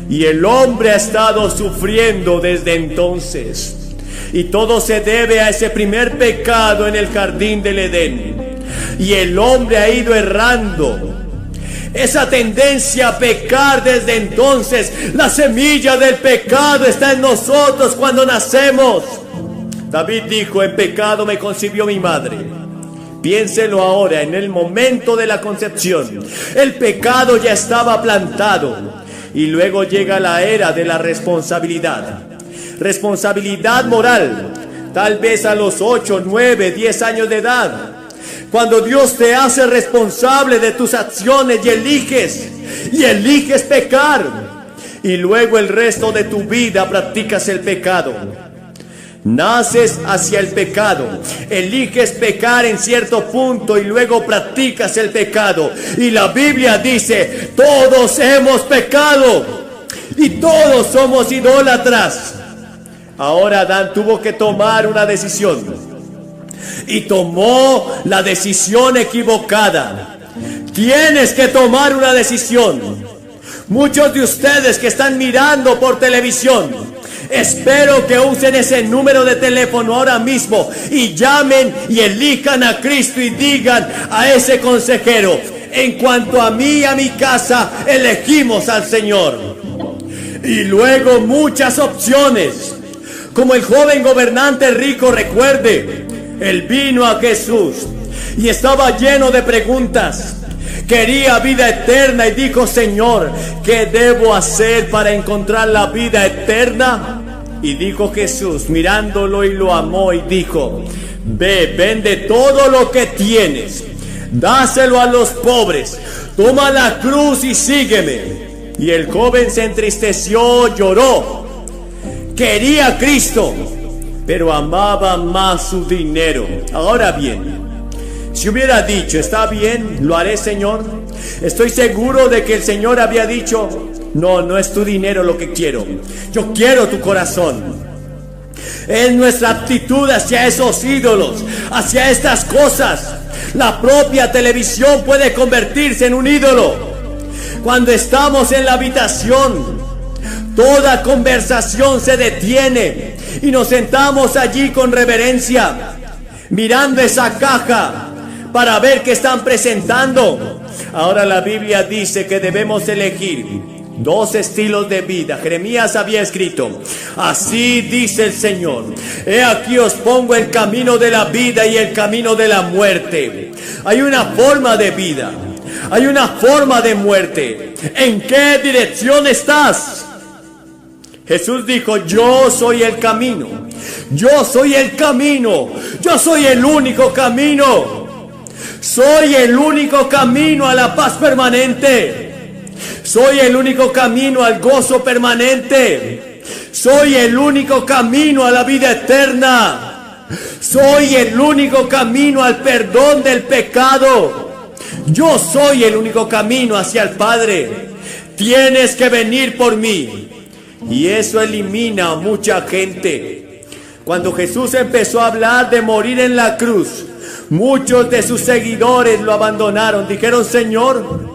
Y el hombre ha estado sufriendo desde entonces. Y todo se debe a ese primer pecado en el jardín del Edén. Y el hombre ha ido errando. Esa tendencia a pecar desde entonces, la semilla del pecado está en nosotros cuando nacemos. David dijo, en pecado me concibió mi madre. Piénselo ahora, en el momento de la concepción, el pecado ya estaba plantado. Y luego llega la era de la responsabilidad. Responsabilidad moral, tal vez a los 8, 9, 10 años de edad. Cuando Dios te hace responsable de tus acciones y eliges pecar. Y luego el resto de tu vida practicas el pecado. Naces hacia el pecado, eliges pecar en cierto punto y luego practicas el pecado. Y la Biblia dice, todos hemos pecado y todos somos idólatras. Ahora Adán tuvo que tomar una decisión y tomó la decisión equivocada. Tienes que tomar una decisión. Muchos de ustedes que están mirando por televisión, espero que usen ese número de teléfono ahora mismo y llamen y elijan a Cristo y digan a ese consejero, en cuanto a mí y a mi casa, elegimos al Señor. Y luego muchas opciones, como el joven gobernante rico. Recuerde, él vino a Jesús y estaba lleno de preguntas. Quería vida eterna y dijo, Señor, ¿qué debo hacer para encontrar la vida eterna? Y dijo Jesús, mirándolo, y lo amó, y dijo, ve, vende todo lo que tienes, dáselo a los pobres, toma la cruz y sígueme. Y el joven se entristeció, lloró. Quería a Cristo, pero amaba más su dinero. Ahora bien, si hubiera dicho, está bien, lo haré, Señor, estoy seguro de que el Señor había dicho, no es tu dinero lo que quiero, yo quiero tu corazón. Es nuestra actitud hacia esos ídolos, hacia estas cosas. La propia televisión puede convertirse en un ídolo. Cuando estamos en la habitación, toda conversación se detiene y nos sentamos allí con reverencia, mirando esa caja para ver qué están presentando. Ahora la Biblia dice que debemos elegir dos estilos de vida. Jeremías había escrito, así dice el Señor, he aquí os pongo el camino de la vida y el camino de la muerte. Hay una forma de vida, hay una forma de muerte. ¿En qué dirección estás? Jesús dijo, yo soy el camino, yo soy el camino, yo soy el único camino. Soy el único camino a la paz permanente. Soy el único camino al gozo permanente. Soy el único camino a la vida eterna. Soy el único camino al perdón del pecado. Yo soy el único camino hacia el Padre. Tienes que venir por mí. Y eso elimina a mucha gente. Cuando Jesús empezó a hablar de morir en la cruz, muchos de sus seguidores lo abandonaron. Dijeron, Señor,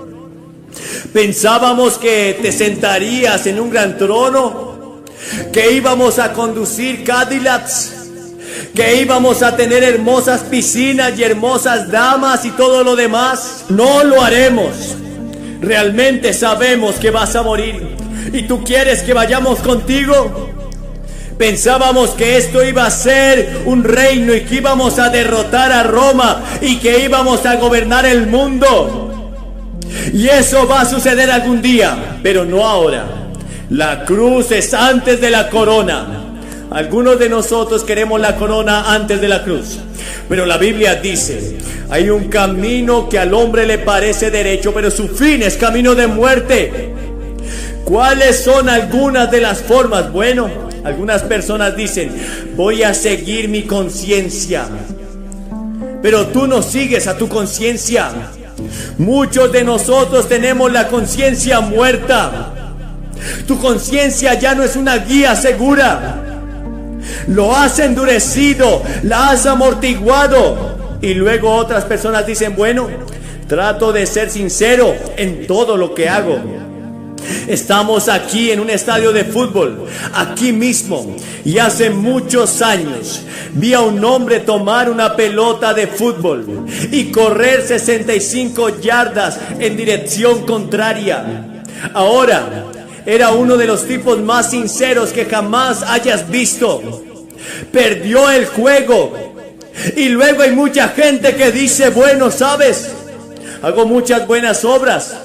pensábamos que te sentarías en un gran trono, que íbamos a conducir Cadillacs, que íbamos a tener hermosas piscinas y hermosas damas y todo lo demás. No lo haremos. Realmente sabemos que vas a morir. ¿Y tú quieres que vayamos contigo? Pensábamos que esto iba a ser un reino y que íbamos a derrotar a Roma y que íbamos a gobernar el mundo. Y eso va a suceder algún día, pero no ahora. La cruz es antes de la corona. Algunos de nosotros queremos la corona antes de la cruz, pero la Biblia dice: hay un camino que al hombre le parece derecho, pero su fin es camino de muerte. ¿Cuáles son algunas de las formas? Bueno, algunas personas dicen: voy a seguir mi conciencia. Pero tú no sigues a tu conciencia. Muchos de nosotros tenemos la conciencia muerta. Tu conciencia ya no es una guía segura. Lo has endurecido, la has amortiguado. Y luego otras personas dicen: bueno, trato de ser sincero en todo lo que hago. Estamos aquí en un estadio de fútbol, aquí mismo, y hace muchos años vi a un hombre tomar una pelota de fútbol y correr 65 yardas en dirección contraria. Ahora, era uno de los tipos más sinceros que jamás hayas visto. Perdió el juego. Y luego hay mucha gente que dice: bueno, ¿sabes? Hago muchas buenas obras.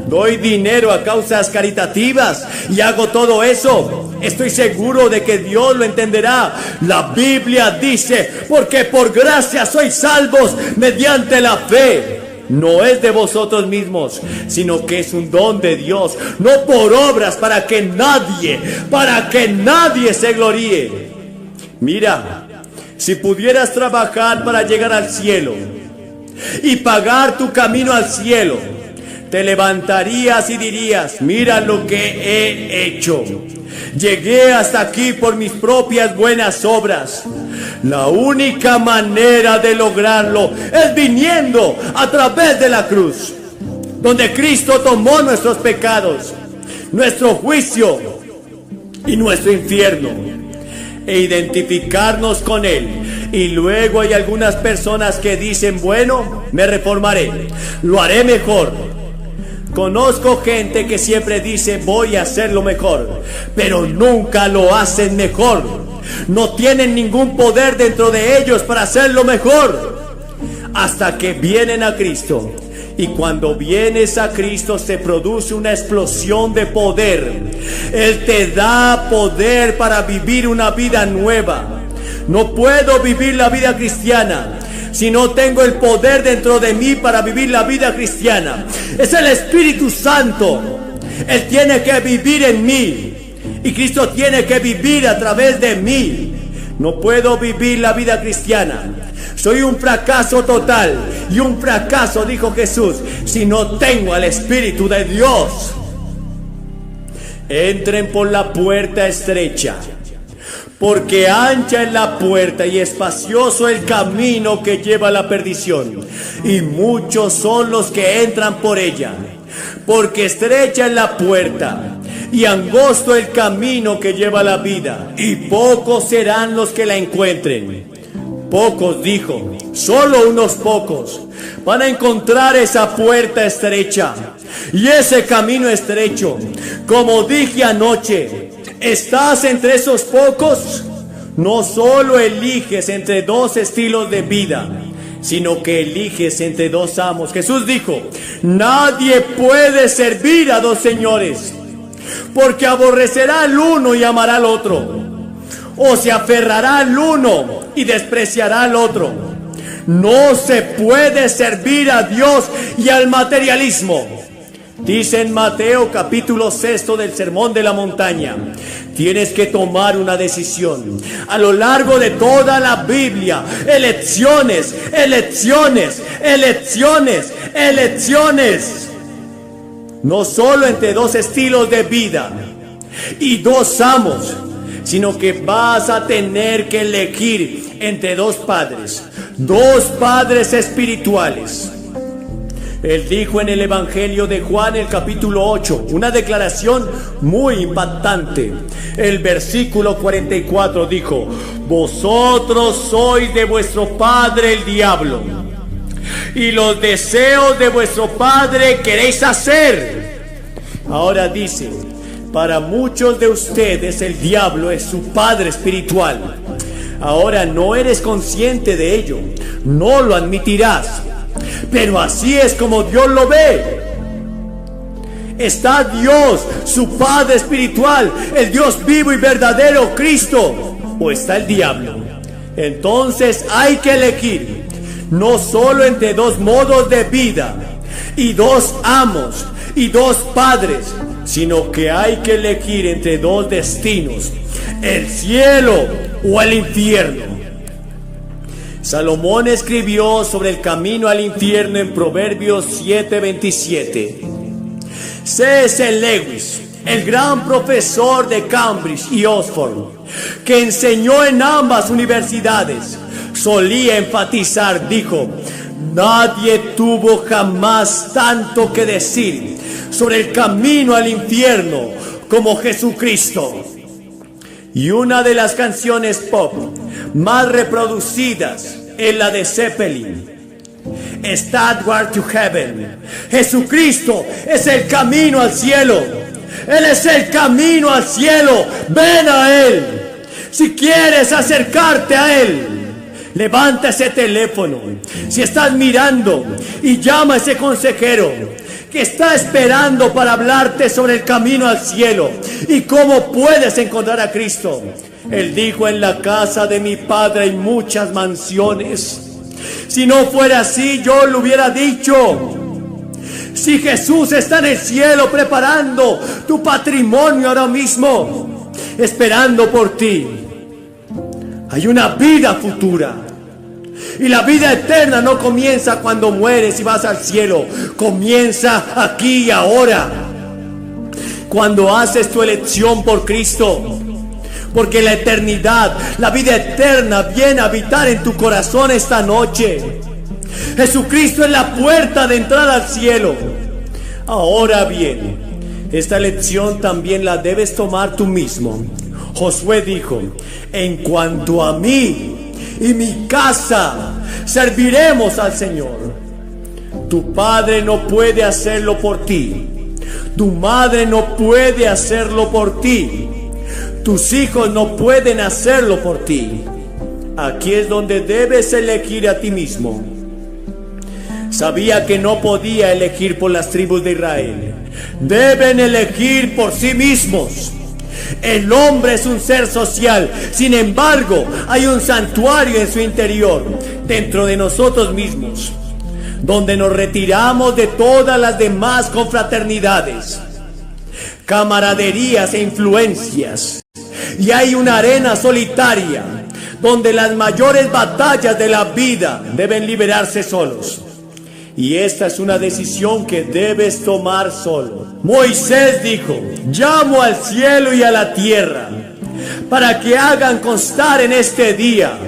Doy dinero a causas caritativas y hago todo eso. Estoy seguro de que Dios lo entenderá. La Biblia dice: porque por gracia sois salvos mediante la fe. No es de vosotros mismos, sino que es un don de Dios, no por obras, para que nadie se gloríe. Mira, si pudieras trabajar para llegar al cielo y pagar tu camino al cielo, te levantarías y dirías: mira lo que he hecho. Llegué hasta aquí por mis propias buenas obras. La única manera de lograrlo es viniendo a través de la cruz, donde Cristo tomó nuestros pecados, nuestro juicio y nuestro infierno, e identificarnos con Él. Y luego hay algunas personas que dicen: bueno, me reformaré, lo haré mejor. Conozco gente que siempre dice: voy a hacerlo mejor, pero nunca lo hacen mejor. No tienen ningún poder dentro de ellos para hacerlo mejor, hasta que vienen a Cristo. Y cuando vienes a Cristo se produce una explosión de poder. Él te da poder para vivir una vida nueva. No puedo vivir la vida cristiana si no tengo el poder dentro de mí para vivir la vida cristiana. Es el Espíritu Santo. Él tiene que vivir en mí, y Cristo tiene que vivir a través de mí. No puedo vivir la vida cristiana. Soy un fracaso total, y un fracaso, dijo Jesús, si no tengo al Espíritu de Dios. Entren por la puerta estrecha, porque ancha es la puerta y espacioso el camino que lleva a la perdición, y muchos son los que entran por ella. Porque estrecha es la puerta y angosto el camino que lleva a la vida, y pocos serán los que la encuentren. Pocos, dijo, solo unos pocos van a encontrar esa puerta estrecha y ese camino estrecho. Como dije anoche, ¿estás entre esos pocos? No solo eliges entre dos estilos de vida, sino que eliges entre dos amos. Jesús dijo: nadie puede servir a dos señores, porque aborrecerá al uno y amará al otro, o se aferrará al uno y despreciará al otro. No se puede servir a Dios y al materialismo. Dice en Mateo capítulo 6 del Sermón de la Montaña: tienes que tomar una decisión. A lo largo de toda la Biblia, elecciones, elecciones, elecciones, elecciones. No solo entre dos estilos de vida y dos amos, sino que vas a tener que elegir entre dos padres espirituales. Él dijo en el Evangelio de Juan, el capítulo 8, una declaración muy impactante. El versículo 44 dijo: vosotros sois de vuestro padre el diablo, y los deseos de vuestro padre queréis hacer. Ahora dice: para muchos de ustedes el diablo es su padre espiritual. Ahora no eres consciente de ello, no lo admitirás, pero así es como Dios lo ve. ¿Está Dios, su Padre espiritual, el Dios vivo y verdadero, Cristo, o está el diablo? Entonces hay que elegir, no solo entre dos modos de vida y dos amos y dos padres, sino que hay que elegir entre dos destinos, el cielo o el infierno. Salomón escribió sobre el camino al infierno en Proverbios 7:27. C.S. Lewis, el gran profesor de Cambridge y Oxford, que enseñó en ambas universidades, solía enfatizar, dijo: nadie tuvo jamás tanto que decir sobre el camino al infierno como Jesucristo. Y una de las canciones pop más reproducidas es la de Zeppelin, Stairway to Heaven. Jesucristo es el camino al cielo. Él es el camino al cielo. Ven a Él. Si quieres acercarte a Él, levanta ese teléfono. Si estás mirando, y llama a ese consejero que está esperando para hablarte sobre el camino al cielo y cómo puedes encontrar a Cristo. Él dijo: en la casa de mi Padre hay muchas mansiones. Si no fuera así, yo lo hubiera dicho. Si Jesús está en el cielo preparando tu patrimonio ahora mismo, esperando por ti, hay una vida futura. Y la vida eterna no comienza cuando mueres y vas al cielo. Comienza aquí y ahora, cuando haces tu elección por Cristo. Porque la eternidad, la vida eterna viene a habitar en tu corazón esta noche. Jesucristo es la puerta de entrada al cielo. Ahora bien, esta elección también la debes tomar tú mismo. Josué dijo: en cuanto a mí y mi casa, serviremos al Señor. Tu padre no puede hacerlo por ti. Tu madre no puede hacerlo por ti. Tus hijos no pueden hacerlo por ti. Aquí es donde debes elegir a ti mismo. Sabía que no podía elegir por las tribus de Israel. Deben elegir por sí mismos. El hombre es un ser social. Sin embargo, hay un santuario en su interior, dentro de nosotros mismos, donde nos retiramos de todas las demás confraternidades, camaraderías e influencias. Y hay una arena solitaria donde las mayores batallas de la vida deben liberarse solos. Y esta es una decisión que debes tomar solo. Moisés dijo: llamo al cielo y a la tierra para que hagan constar en este día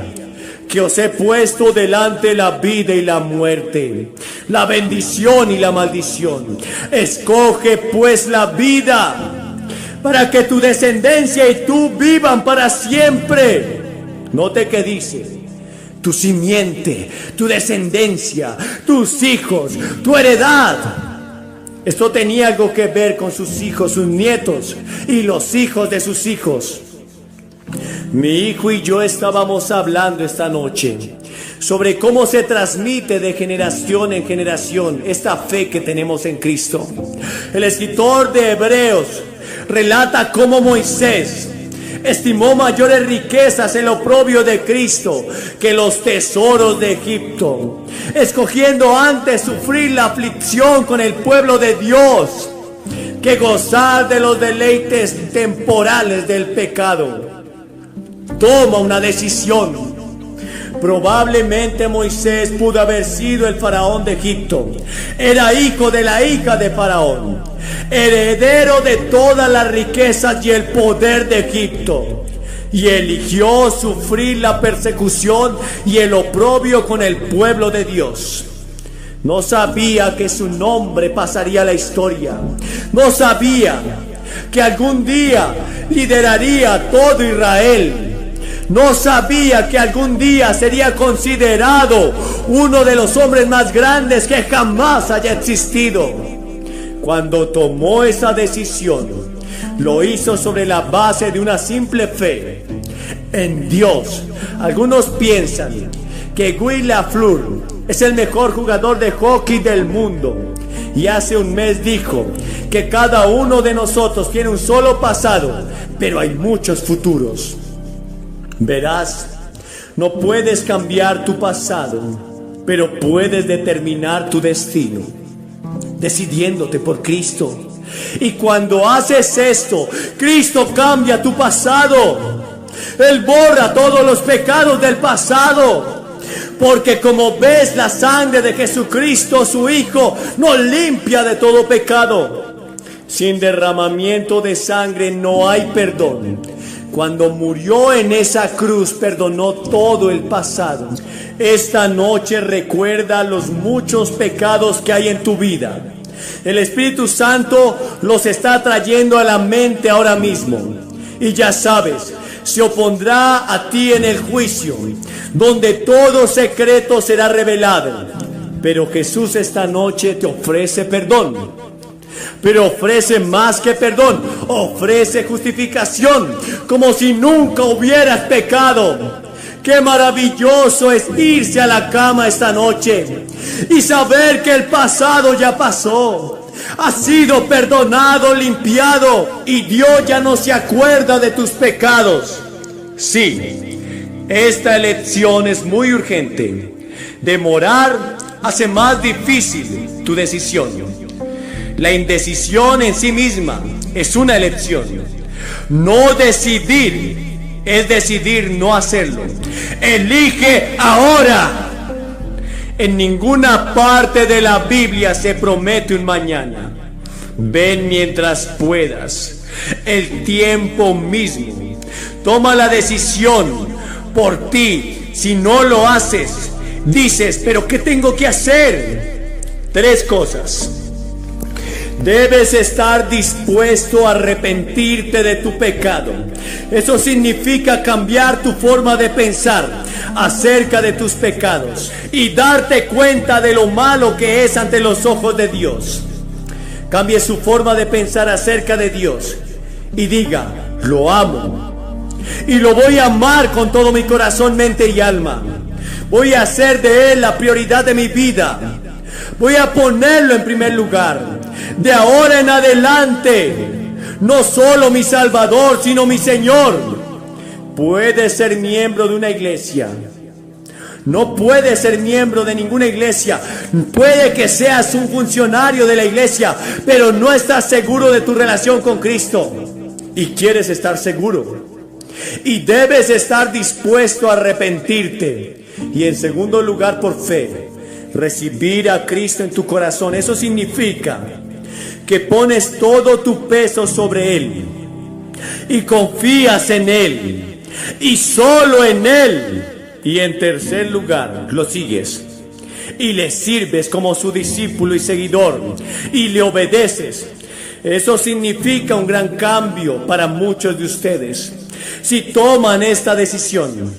que os he puesto delante la vida y la muerte, la bendición y la maldición. Escoge pues la vida, para que tu descendencia y tú vivan para siempre. Note que dice: tu simiente, tu descendencia, tus hijos, tu heredad. Esto tenía algo que ver con sus hijos, sus nietos y los hijos de sus hijos. Mi hijo y yo estábamos hablando esta noche sobre cómo se transmite de generación en generación esta fe que tenemos en Cristo. El escritor de Hebreos relata cómo Moisés estimó mayores riquezas en lo oprobio de Cristo que los tesoros de Egipto, escogiendo antes sufrir la aflicción con el pueblo de Dios que gozar de los deleites temporales del pecado. Toma una decisión. Probablemente Moisés pudo haber sido el faraón de Egipto. Era hijo de la hija de Faraón, heredero de todas las riquezas y el poder de Egipto, y eligió sufrir la persecución y el oprobio con el pueblo de Dios. No sabía que su nombre pasaría a la historia. No sabía que algún día lideraría a todo Israel. No sabía que algún día sería considerado uno de los hombres más grandes que jamás haya existido. Cuando tomó esa decisión, lo hizo sobre la base de una simple fe en Dios. Algunos piensan que Guy Lafleur es el mejor jugador de hockey del mundo Y hace un mes dijo que cada uno de nosotros tiene un solo pasado, pero hay muchos futuros. Verás, no puedes cambiar tu pasado, pero puedes determinar tu destino, decidiéndote por Cristo. Y cuando haces esto, Cristo cambia tu pasado. Él borra todos los pecados del pasado. Porque como ves, la sangre de Jesucristo, su Hijo, nos limpia de todo pecado. Sin derramamiento de sangre no hay perdón. Cuando murió en esa cruz, perdonó todo el pasado. Esta noche recuerda los muchos pecados que hay en tu vida. El Espíritu Santo los está trayendo a la mente ahora mismo. Y ya sabes, se opondrá a ti en el juicio, donde todo secreto será revelado. Pero Jesús esta noche te ofrece perdón. Pero ofrece más que perdón, ofrece justificación, como si nunca hubieras pecado. Qué maravilloso es irse a la cama esta noche y saber que el pasado ya pasó. Has sido perdonado, limpiado, y Dios ya no se acuerda de tus pecados. Sí, esta elección es muy urgente. Demorar hace más difícil tu decisión. La indecisión en sí misma es una elección. No decidir es decidir no hacerlo. Elige ahora. En ninguna parte de la Biblia se promete un mañana. Ven mientras puedas, el tiempo mismo. Toma la decisión por ti. Si no lo haces, dices, ¿pero qué tengo que hacer? 3 cosas. Debes estar dispuesto a arrepentirte de tu pecado. Eso significa cambiar tu forma de pensar acerca de tus pecados y darte cuenta de lo malo que es ante los ojos de Dios. Cambie su forma de pensar acerca de Dios y diga, lo amo y lo voy a amar con todo mi corazón, mente y alma. Voy a hacer de Él la prioridad de mi vida. Voy a ponerlo en primer lugar. De ahora en adelante, no solo mi Salvador, sino mi Señor. Puedes ser miembro de una iglesia. No puedes ser miembro de ninguna iglesia. Puede que seas un funcionario de la iglesia, pero no estás seguro de tu relación con Cristo. Y quieres estar seguro. Y debes estar dispuesto a arrepentirte. Y en segundo lugar, por fe, recibir a Cristo en tu corazón. Eso significa que pones todo tu peso sobre Él y confías en Él y solo en Él. Y en tercer lugar, lo sigues y le sirves como su discípulo y seguidor y le obedeces. Eso significa un gran cambio para muchos de ustedes. Si toman esta decisión,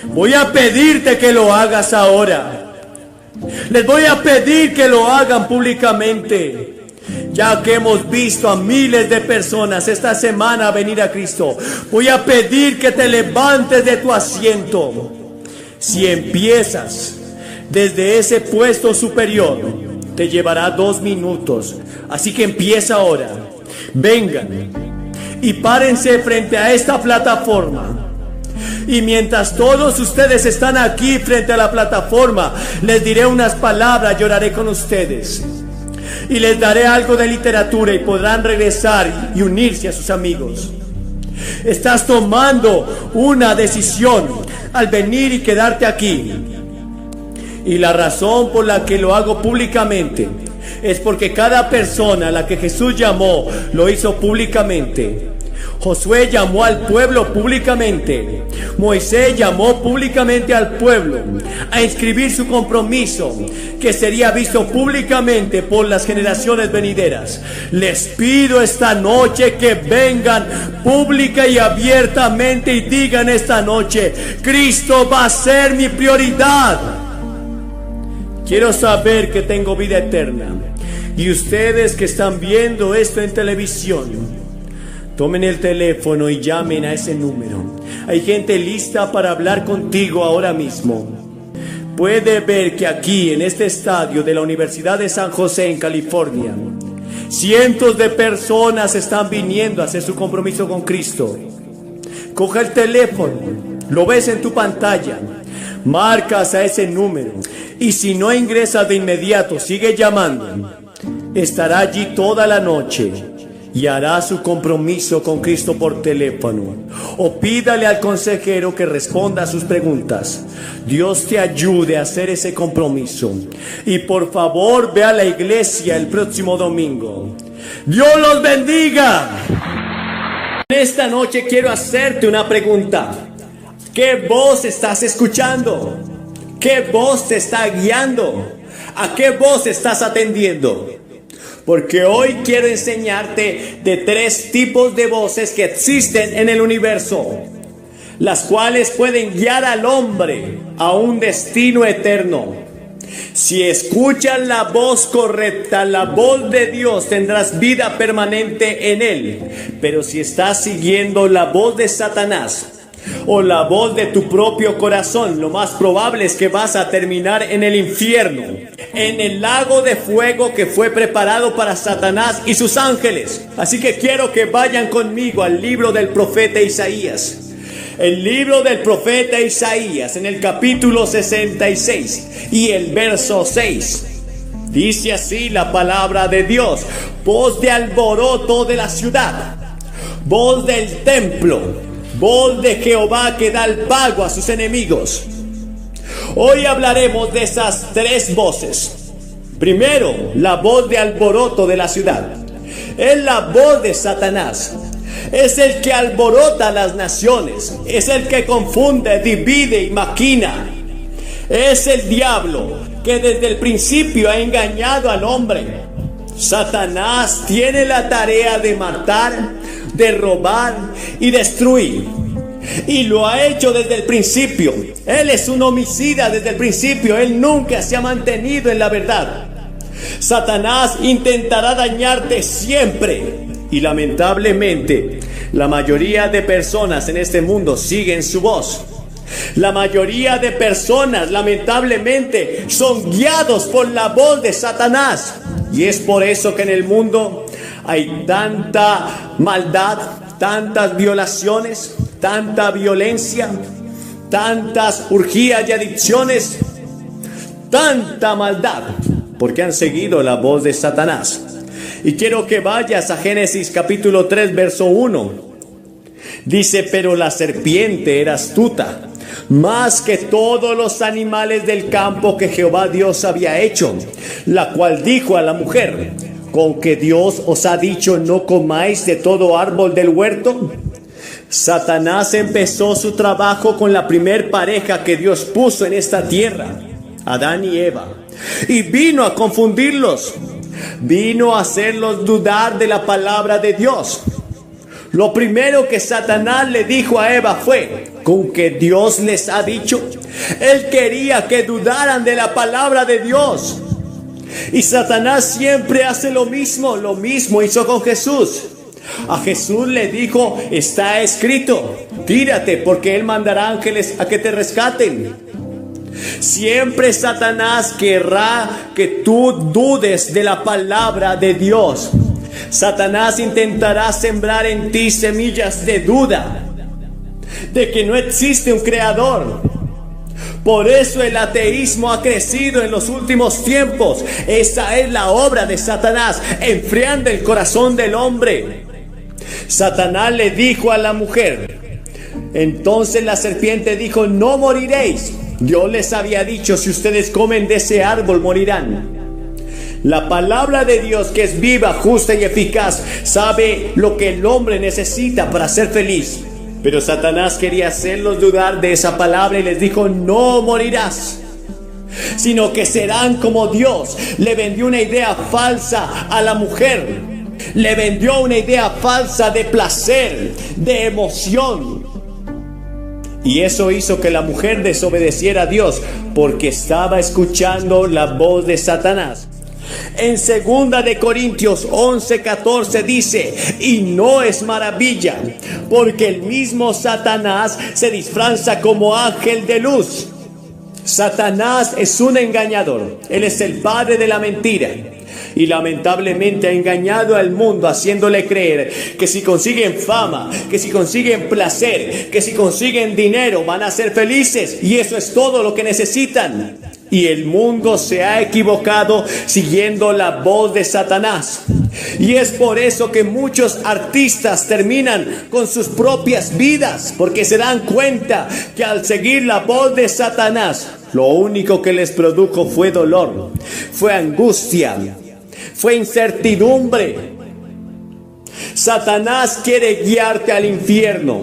voy a pedirte que lo hagas ahora. Les voy a pedir que lo hagan públicamente. Ya que hemos visto a miles de personas esta semana venir a Cristo, voy a pedir que te levantes de tu asiento. Si empiezas desde ese puesto superior, te llevará 2 minutos. Así que empieza ahora. Vengan y párense frente a esta plataforma. Y mientras todos ustedes están aquí frente a la plataforma, les diré unas palabras, lloraré con ustedes. Y les daré algo de literatura y podrán regresar y unirse a sus amigos. Estás tomando una decisión al venir y quedarte aquí. Y la razón por la que lo hago públicamente es porque cada persona a la que Jesús llamó lo hizo públicamente. Josué llamó al pueblo públicamente. Moisés llamó públicamente al pueblo a inscribir su compromiso, que sería visto públicamente por las generaciones venideras. Les pido esta noche que vengan pública y abiertamente y digan esta noche: Cristo va a ser mi prioridad. Quiero saber que tengo vida eterna. Y ustedes que están viendo esto en televisión, tomen el teléfono y llamen a ese número. Hay gente lista para hablar contigo ahora mismo. puede ver que aquí, en este estadio de la Universidad de San José en California, cientos de personas están viniendo a hacer su compromiso con Cristo. Coge el teléfono, lo ves en tu pantalla, marcas a ese número y si no ingresas de inmediato, sigue llamando. Estará allí toda la noche y hará su compromiso con Cristo por teléfono. O pídale al consejero que responda a sus preguntas. Dios te ayude a hacer ese compromiso. Y por favor, ve a la iglesia el próximo domingo. ¡Dios los bendiga! Esta noche quiero hacerte una pregunta. ¿Qué voz estás escuchando? ¿Qué voz te está guiando? ¿A qué voz estás atendiendo? Porque hoy quiero enseñarte de 3 tipos de voces que existen en el universo, las cuales pueden guiar al hombre a un destino eterno. Si escuchas la voz correcta, la voz de Dios, tendrás vida permanente en Él. Pero si estás siguiendo la voz de Satanás o la voz de tu propio corazón, lo más probable es que vas a terminar en el infierno, en el lago de fuego que fue preparado para Satanás y sus ángeles. Así que quiero que vayan conmigo al libro del profeta Isaías. El libro del profeta Isaías, en el capítulo 66 y el verso 6. Dice así la palabra de Dios: voz de alboroto de la ciudad, voz del templo, voz de Jehová que da el pago a sus enemigos. Hoy hablaremos de esas 3 voces. Primero, la voz de alboroto de la ciudad. Es la voz de Satanás. Es el que alborota a las naciones. Es el que confunde, divide y maquina. Es el diablo que desde el principio ha engañado al hombre. Satanás tiene la tarea de matar, de robar y destruir. Y lo ha hecho desde el principio. Él es un homicida desde el principio. Él nunca se ha mantenido en la verdad. Satanás intentará dañarte siempre. Y lamentablemente, la mayoría de personas en este mundo siguen su voz. La mayoría de personas, lamentablemente, son guiados por la voz de Satanás. Y es por eso que en el mundo hay tanta maldad, tantas violaciones, tanta violencia, tantas urgías y adicciones, tanta maldad, porque han seguido la voz de Satanás. Y quiero que vayas a Génesis capítulo 3, verso 1. Dice: pero la serpiente era astuta, más que todos los animales del campo que Jehová Dios había hecho, la cual dijo a la mujer: ¿con que Dios os ha dicho no comáis de todo árbol del huerto? Satanás empezó su trabajo con la primer pareja que Dios puso en esta tierra, Adán y Eva, y vino a confundirlos. Vino a hacerlos dudar de la palabra de Dios. Lo primero que Satanás le dijo a Eva fue: ¿con que Dios les ha dicho? Él quería que dudaran de la palabra de Dios. Y Satanás siempre hace lo mismo hizo con Jesús. A Jesús le dijo: está escrito, tírate porque Él mandará ángeles a que te rescaten. Siempre Satanás querrá que tú dudes de la palabra de Dios. Satanás intentará sembrar en ti semillas de duda, de que no existe un creador. Por eso el ateísmo ha crecido en los últimos tiempos. Esa es la obra de Satanás, enfriando el corazón del hombre. Satanás le dijo a la mujer, entonces la serpiente dijo: no moriréis. Dios les había dicho: si ustedes comen de ese árbol morirán. La palabra de Dios, que es viva, justa y eficaz, sabe lo que el hombre necesita para ser feliz. Pero Satanás quería hacerlos dudar de esa palabra y les dijo: no morirás, sino que serán como Dios. Le vendió una idea falsa a la mujer. Le vendió una idea falsa de placer, de emoción. Y eso hizo que la mujer desobedeciera a Dios, porque estaba escuchando la voz de Satanás. En 2 de Corintios 11:14 dice: y no es maravilla, porque el mismo Satanás se disfraza como ángel de luz. Satanás es un engañador. Él es el padre de la mentira. Y lamentablemente ha engañado al mundo haciéndole creer que si consiguen fama, que si consiguen placer, que si consiguen dinero van a ser felices. Y eso es todo lo que necesitan. Y el mundo se ha equivocado siguiendo la voz de Satanás. Y es por eso que muchos artistas terminan con sus propias vidas, porque se dan cuenta que al seguir la voz de Satanás, lo único que les produjo fue dolor, fue angustia, fue incertidumbre. Satanás quiere guiarte al infierno,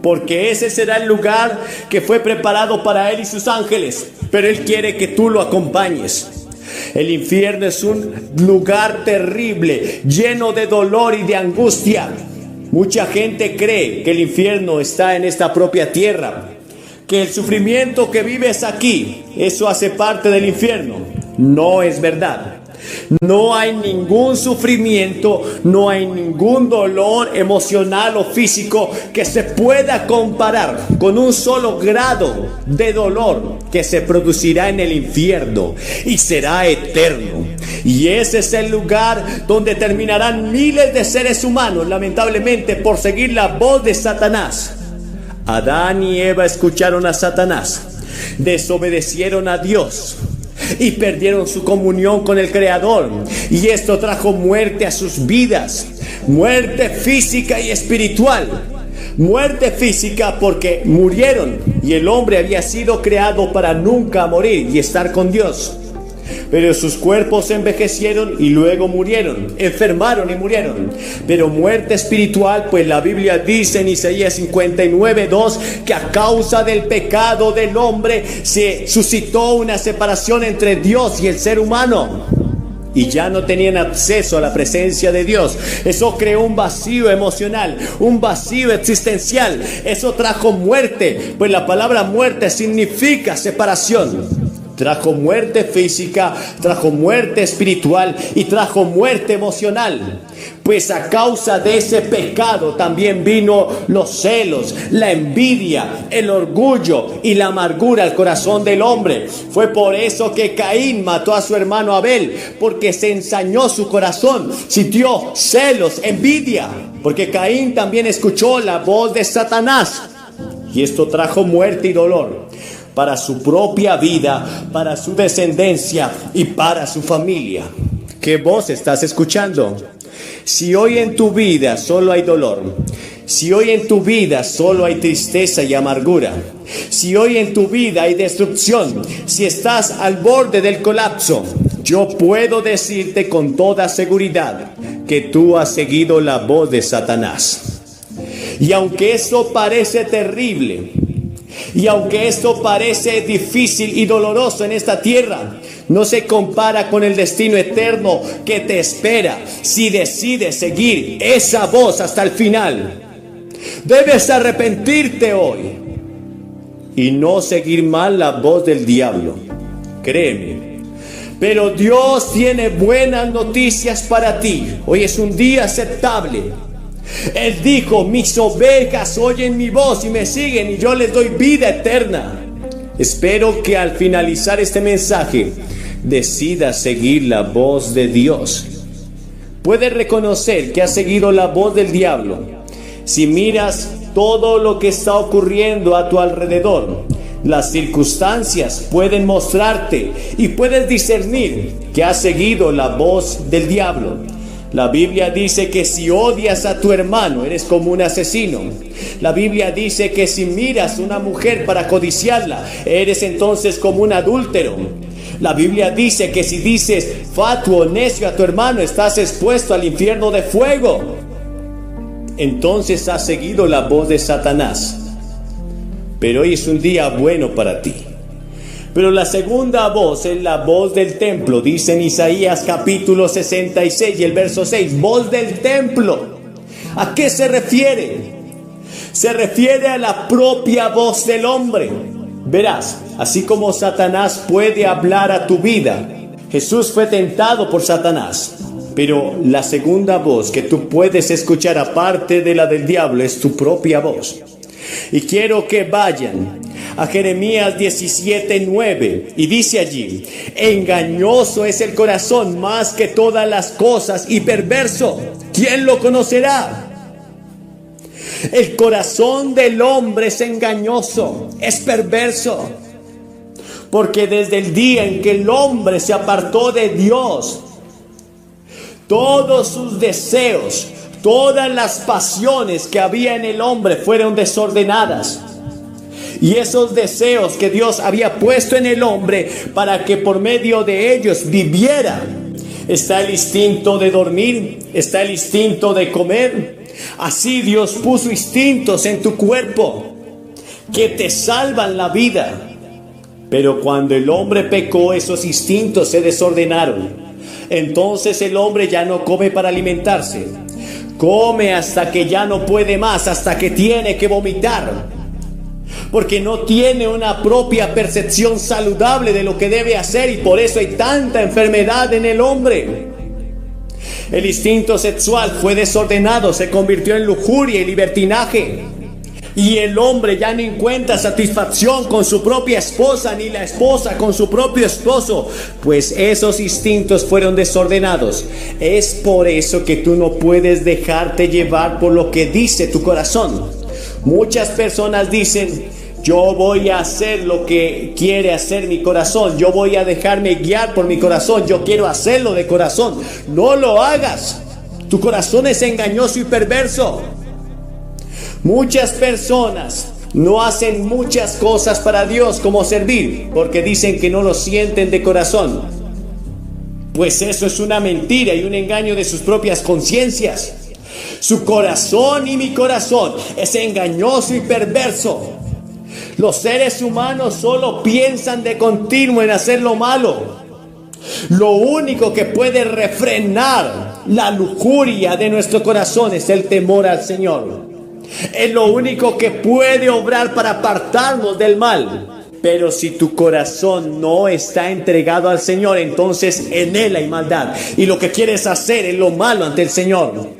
porque ese será el lugar que fue preparado para él y sus ángeles, pero él quiere que tú lo acompañes. El infierno es un lugar terrible, lleno de dolor y de angustia. Mucha gente cree que el infierno está en esta propia tierra, que el sufrimiento que vives aquí, eso hace parte del infierno. No es verdad. No hay ningún sufrimiento, no hay ningún dolor emocional o físico que se pueda comparar con un solo grado de dolor que se producirá en el infierno y será eterno. Y ese es el lugar donde terminarán miles de seres humanos, lamentablemente, por seguir la voz de Satanás. Adán y Eva escucharon a Satanás, desobedecieron a Dios y perdieron su comunión con el Creador. Y esto trajo muerte a sus vidas, muerte física y espiritual. Muerte física porque murieron y el hombre había sido creado para nunca morir y estar con Dios. Pero sus cuerpos envejecieron y luego murieron, enfermaron y murieron. Pero muerte espiritual, pues la Biblia dice en Isaías 59:2 que a causa del pecado del hombre se suscitó una separación entre Dios y el ser humano. Y ya no tenían acceso a la presencia de Dios. Eso creó un vacío emocional, un vacío existencial. Eso trajo muerte, pues la palabra muerte significa separación. Trajo muerte física, trajo muerte espiritual y trajo muerte emocional. Pues a causa de ese pecado también vino los celos, la envidia, el orgullo y la amargura al corazón del hombre. Fue por eso que Caín mató a su hermano Abel, porque se ensañó su corazón, sintió celos, envidia, porque Caín también escuchó la voz de Satanás. Y esto trajo muerte y dolor para su propia vida, para su descendencia y para su familia. ¿Qué voz estás escuchando? Si hoy en tu vida solo hay dolor, si hoy en tu vida solo hay tristeza y amargura, si hoy en tu vida hay destrucción, si estás al borde del colapso, yo puedo decirte con toda seguridad que tú has seguido la voz de Satanás. Y aunque eso parece terrible, y aunque esto parece difícil y doloroso en esta tierra, no se compara con el destino eterno que te espera si decides seguir esa voz hasta el final. Debes arrepentirte hoy y no seguir mal la voz del diablo. Créeme. Pero Dios tiene buenas noticias para ti. Hoy es un día aceptable. Él dijo: mis ovejas oyen mi voz y me siguen y yo les doy vida eterna. Espero que al finalizar este mensaje decidas seguir la voz de Dios. Puedes reconocer que has seguido la voz del diablo si miras todo lo que está ocurriendo a tu alrededor. Las circunstancias pueden mostrarte y puedes discernir que has seguido la voz del diablo. La Biblia dice que si odias a tu hermano, eres como un asesino. La Biblia dice que si miras a una mujer para codiciarla, eres entonces como un adúltero. La Biblia dice que si dices fatuo, necio a tu hermano, estás expuesto al infierno de fuego. Entonces has seguido la voz de Satanás. Pero hoy es un día bueno para ti. Pero la segunda voz es la voz del templo. Dice en Isaías capítulo 66 y el verso 6, voz del templo. ¿A qué se refiere? Se refiere a la propia voz del hombre. Verás, así como Satanás puede hablar a tu vida, Jesús fue tentado por Satanás. Pero la segunda voz que tú puedes escuchar aparte de la del diablo es tu propia voz. Y quiero que vayan a Jeremías 17:9 y dice allí: engañoso es el corazón más que todas las cosas y perverso, ¿quién lo conocerá? El corazón del hombre es engañoso, es perverso, porque desde el día en que el hombre se apartó de Dios, todos sus deseos, todas las pasiones que había en el hombre fueron desordenadas. Y esos deseos que Dios había puesto en el hombre para que por medio de ellos viviera. Está el instinto de dormir, está el instinto de comer. Así Dios puso instintos en tu cuerpo que te salvan la vida. Pero cuando el hombre pecó, esos instintos se desordenaron. Entonces el hombre ya no come para alimentarse. Come hasta que ya no puede más, hasta que tiene que vomitar. Porque no tiene una propia percepción saludable de lo que debe hacer, y por eso hay tanta enfermedad en el hombre. El instinto sexual fue desordenado, se convirtió en lujuria y libertinaje. Y el hombre ya no encuentra satisfacción con su propia esposa, ni la esposa con su propio esposo, pues esos instintos fueron desordenados. Es por eso que tú no puedes dejarte llevar por lo que dice tu corazón. Muchas personas dicen: yo voy a hacer lo que quiere hacer mi corazón, yo voy a dejarme guiar por mi corazón, yo quiero hacerlo de corazón. No lo hagas, tu corazón es engañoso y perverso. Muchas personas no hacen muchas cosas para Dios, como servir, porque dicen que no lo sienten de corazón. Pues eso es una mentira y un engaño de sus propias conciencias. Su corazón y mi corazón es engañoso y perverso. Los seres humanos solo piensan de continuo en hacer lo malo. Lo único que puede refrenar la lujuria de nuestro corazón es el temor al Señor. Es lo único que puede obrar para apartarnos del mal. Pero si tu corazón no está entregado al Señor, entonces en él hay maldad, y lo que quieres hacer es lo malo ante el Señor.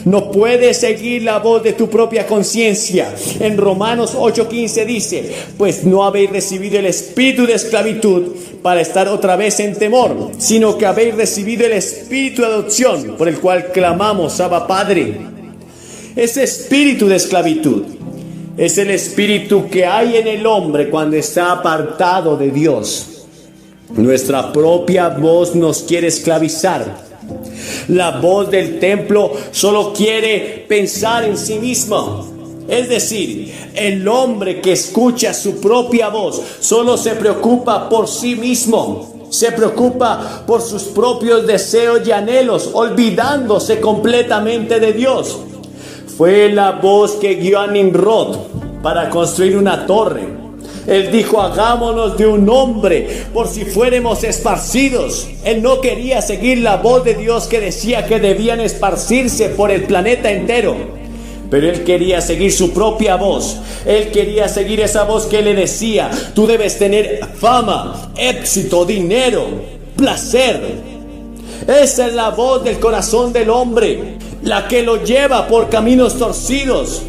No puedes seguir la voz de tu propia conciencia. En Romanos 8:15 dice: pues no habéis recibido el espíritu de esclavitud para estar otra vez en temor, sino que habéis recibido el espíritu de adopción, por el cual clamamos: Abba, Padre. Ese espíritu de esclavitud es el espíritu que hay en el hombre cuando está apartado de Dios. Nuestra propia voz nos quiere esclavizar. La voz del templo solo quiere pensar en sí mismo. Es decir, el hombre que escucha su propia voz solo se preocupa por sí mismo. Se preocupa por sus propios deseos y anhelos, olvidándose completamente de Dios. Fue la voz que guió a Nimrod para construir una torre. Él dijo: hagámonos de un hombre por si fuéramos esparcidos. Él no quería seguir la voz de Dios que decía que debían esparcirse por el planeta entero, pero él quería seguir su propia voz. Él quería seguir esa voz que le decía: tú debes tener fama, éxito, dinero, placer. Esa es la voz del corazón del hombre, la que lo lleva por caminos torcidos.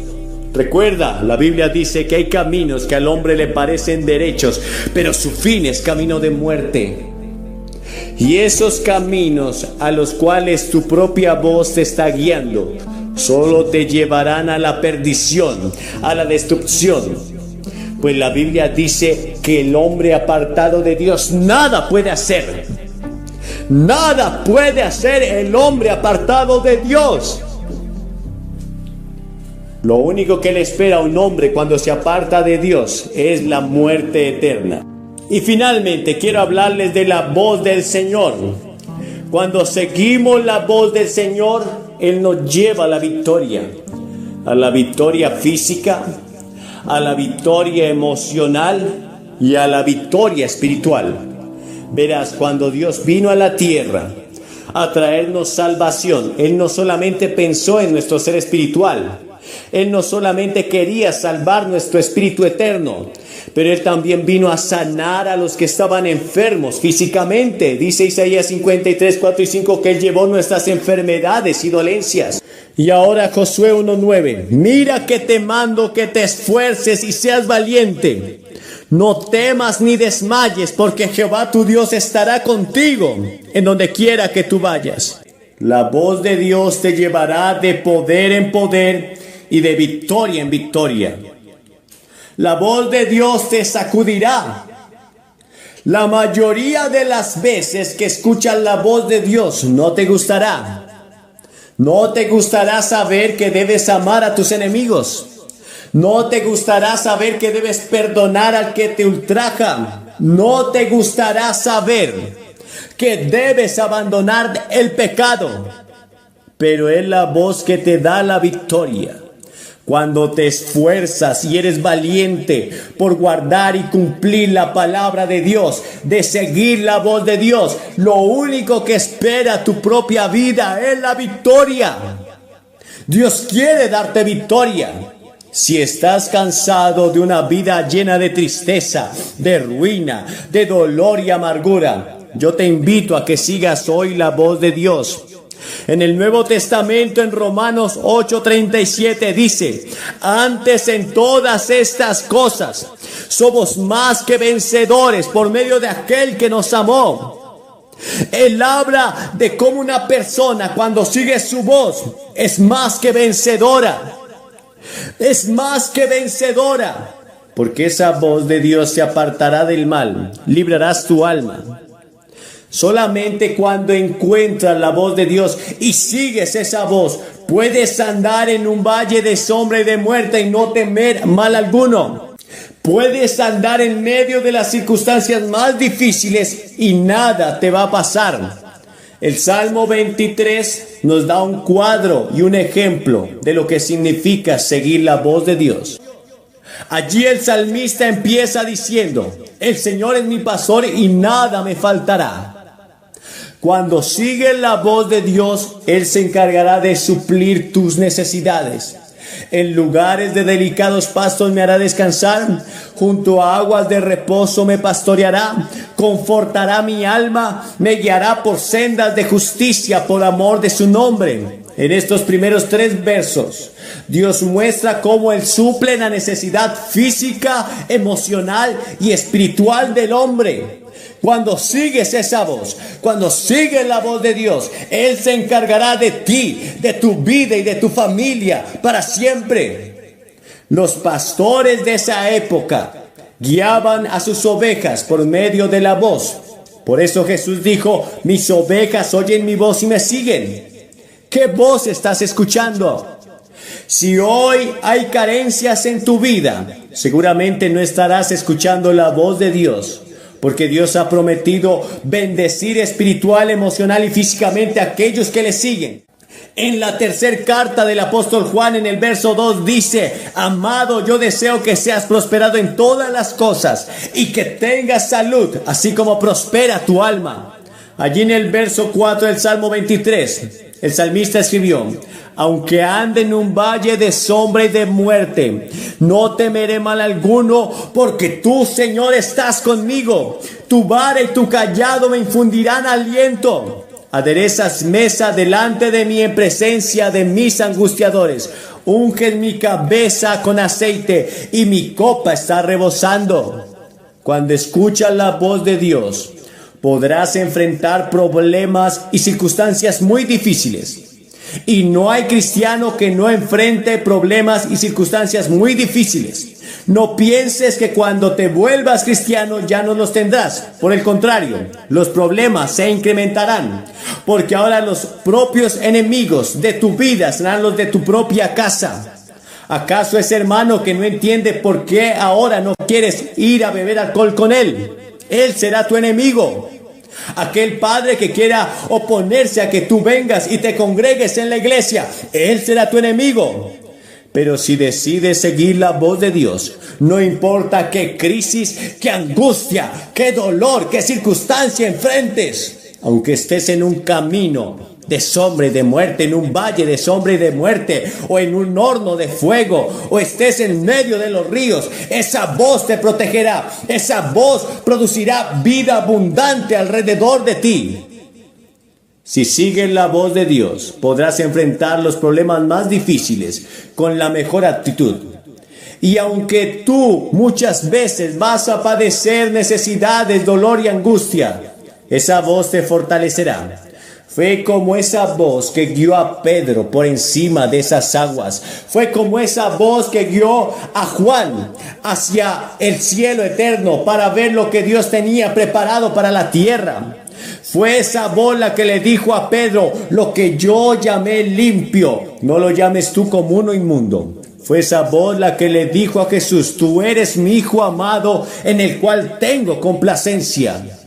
Recuerda, la Biblia dice que hay caminos que al hombre le parecen derechos, pero su fin es camino de muerte. Y esos caminos a los cuales tu propia voz te está guiando solo te llevarán a la perdición, a la destrucción. Pues la Biblia dice que el hombre apartado de Dios nada puede hacer. Nada puede hacer el hombre apartado de Dios. Lo único que le espera a un hombre cuando se aparta de Dios es la muerte eterna. Y finalmente quiero hablarles de la voz del Señor. Cuando seguimos la voz del Señor, Él nos lleva a la victoria física, a la victoria emocional y a la victoria espiritual. Verás, cuando Dios vino a la tierra a traernos salvación, Él no solamente pensó en nuestro ser espiritual, Él no solamente quería salvar nuestro espíritu eterno, pero Él también vino a sanar a los que estaban enfermos físicamente. Dice Isaías 53, 4 y 5 que Él llevó nuestras enfermedades y dolencias. Y ahora Josué 1:9. Mira que te mando que te esfuerces y seas valiente. No temas ni desmayes, porque Jehová tu Dios estará contigo en donde quiera que tú vayas. La voz de Dios te llevará de poder en poder y de victoria en victoria. La voz de Dios te sacudirá. La mayoría de las veces que escuchas la voz de Dios no te gustará. No te gustará saber que debes amar a tus enemigos. No te gustará saber que debes perdonar al que te ultraja. No te gustará saber que debes abandonar el pecado. Pero es la voz que te da la victoria. Cuando te esfuerzas y eres valiente por guardar y cumplir la palabra de Dios, de seguir la voz de Dios, lo único que espera tu propia vida es la victoria. Dios quiere darte victoria. Si estás cansado de una vida llena de tristeza, de ruina, de dolor y amargura, yo te invito a que sigas hoy la voz de Dios. En el Nuevo Testamento, en Romanos 8:37 dice: antes en todas estas cosas somos más que vencedores por medio de aquel que nos amó. Él habla de cómo una persona, cuando sigue su voz, es más que vencedora. Es más que vencedora, porque esa voz de Dios te apartará del mal, librarás tu alma. Solamente cuando encuentras la voz de Dios y sigues esa voz, puedes andar en un valle de sombra y de muerte y no temer mal alguno. Puedes andar en medio de las circunstancias más difíciles y nada te va a pasar. El Salmo 23 nos da un cuadro y un ejemplo de lo que significa seguir la voz de Dios. Allí el salmista empieza diciendo: el Señor es mi pastor y nada me faltará. Cuando sigues la voz de Dios, Él se encargará de suplir tus necesidades. En lugares de delicados pastos me hará descansar, junto a aguas de reposo me pastoreará, confortará mi alma, me guiará por sendas de justicia por amor de su nombre. En estos primeros 3 versos, Dios muestra cómo Él suple la necesidad física, emocional y espiritual del hombre. Cuando sigues esa voz, cuando sigues la voz de Dios, Él se encargará de ti, de tu vida y de tu familia para siempre. Los pastores de esa época guiaban a sus ovejas por medio de la voz. Por eso Jesús dijo: mis ovejas oyen mi voz y me siguen. ¿Qué voz estás escuchando? Si hoy hay carencias en tu vida, seguramente no estarás escuchando la voz de Dios. Porque Dios ha prometido bendecir espiritual, emocional y físicamente a aquellos que le siguen. En la tercera carta del apóstol Juan, en el verso 2, dice: amado, yo deseo que seas prosperado en todas las cosas y que tengas salud, así como prospera tu alma. Allí en el verso 4 del Salmo 23, el salmista escribió: aunque ande en un valle de sombra y de muerte, no temeré mal alguno, porque tú, Señor, estás conmigo. Tu vara y tu cayado me infundirán aliento. Aderezas mesa delante de mí en presencia de mis angustiadores. Unges mi cabeza con aceite y mi copa está rebosando. Cuando escuchas la voz de Dios, podrás enfrentar problemas y circunstancias muy difíciles. Y no hay cristiano que no enfrente problemas y circunstancias muy difíciles. No pienses que cuando te vuelvas cristiano ya no los tendrás. Por el contrario, los problemas se incrementarán. Porque ahora los propios enemigos de tu vida serán los de tu propia casa. ¿Acaso ese hermano que no entiende por qué ahora no quieres ir a beber alcohol con él? Él será tu enemigo. Aquel padre que quiera oponerse a que tú vengas y te congregues en la iglesia, él será tu enemigo. Pero si decides seguir la voz de Dios, no importa qué crisis, qué angustia, qué dolor, qué circunstancia enfrentes, aunque estés en un camino de sombra y de muerte, en un valle de sombra y de muerte, o en un horno de fuego, o estés en medio de los ríos, esa voz te protegerá, esa voz producirá vida abundante alrededor de ti. Si sigues la voz de Dios, podrás enfrentar los problemas más difíciles con la mejor actitud. Y aunque tú muchas veces vas a padecer necesidades, dolor y angustia, esa voz te fortalecerá. Fue como esa voz que guió a Pedro por encima de esas aguas. Fue como esa voz que guió a Juan hacia el cielo eterno para ver lo que Dios tenía preparado para la tierra. Fue esa voz la que le dijo a Pedro: lo que yo llamé limpio, no lo llames tú común o inmundo. Fue esa voz la que le dijo a Jesús: tú eres mi Hijo amado en el cual tengo complacencia.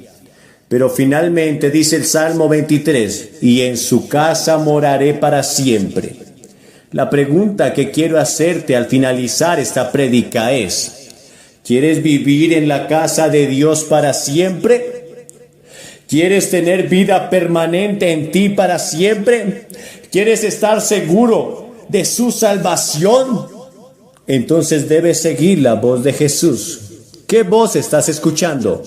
Pero finalmente dice el Salmo 23, y en su casa moraré para siempre. La pregunta que quiero hacerte al finalizar esta prédica es: ¿quieres vivir en la casa de Dios para siempre? ¿Quieres tener vida permanente en ti para siempre? ¿Quieres estar seguro de su salvación? Entonces debes seguir la voz de Jesús. ¿Qué voz estás escuchando?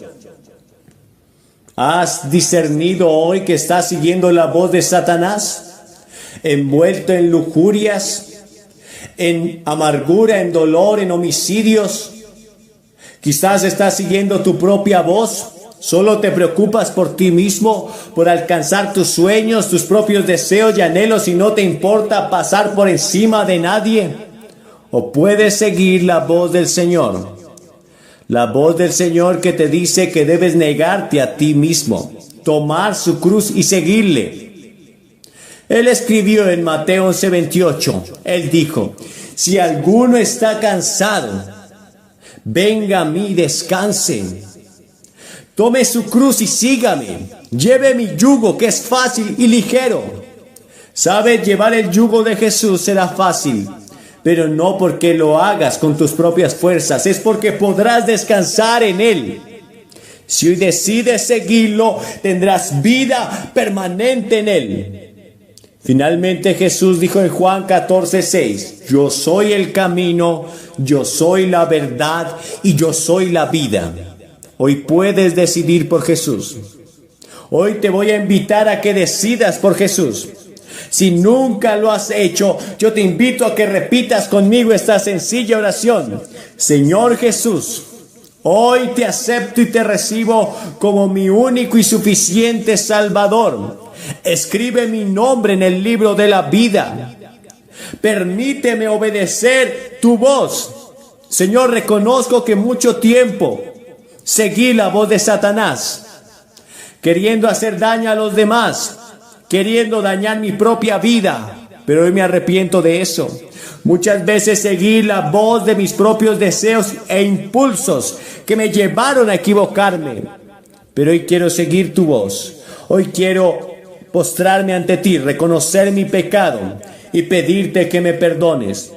¿Has discernido hoy que estás siguiendo la voz de Satanás? ¿Envuelto en lujurias, en amargura, en dolor, en homicidios? Quizás estás siguiendo tu propia voz. Solo te preocupas por ti mismo, por alcanzar tus sueños, tus propios deseos y anhelos, y no te importa pasar por encima de nadie. O puedes seguir la voz del Señor. La voz del Señor que te dice que debes negarte a ti mismo, tomar su cruz y seguirle. Él escribió en Mateo 11:28, Él dijo: si alguno está cansado, venga a mí y descanse. Tome su cruz y sígame. Lleve mi yugo, que es fácil y ligero. Sabes, llevar el yugo de Jesús será fácil, pero no porque lo hagas con tus propias fuerzas, es porque podrás descansar en Él. Si hoy decides seguirlo, tendrás vida permanente en Él. Finalmente Jesús dijo en Juan 14:6, yo soy el camino, yo soy la verdad y yo soy la vida. Hoy puedes decidir por Jesús. Hoy te voy a invitar a que decidas por Jesús. Si nunca lo has hecho, yo te invito a que repitas conmigo esta sencilla oración. Señor Jesús, hoy te acepto y te recibo como mi único y suficiente Salvador. Escribe mi nombre en el libro de la vida. Permíteme obedecer tu voz. Señor, reconozco que mucho tiempo seguí la voz de Satanás, queriendo hacer daño a los demás, queriendo dañar mi propia vida, pero hoy me arrepiento de eso. Muchas veces seguí la voz de mis propios deseos e impulsos que me llevaron a equivocarme, pero hoy quiero seguir tu voz. Hoy quiero postrarme ante ti, reconocer mi pecado y pedirte que me perdones.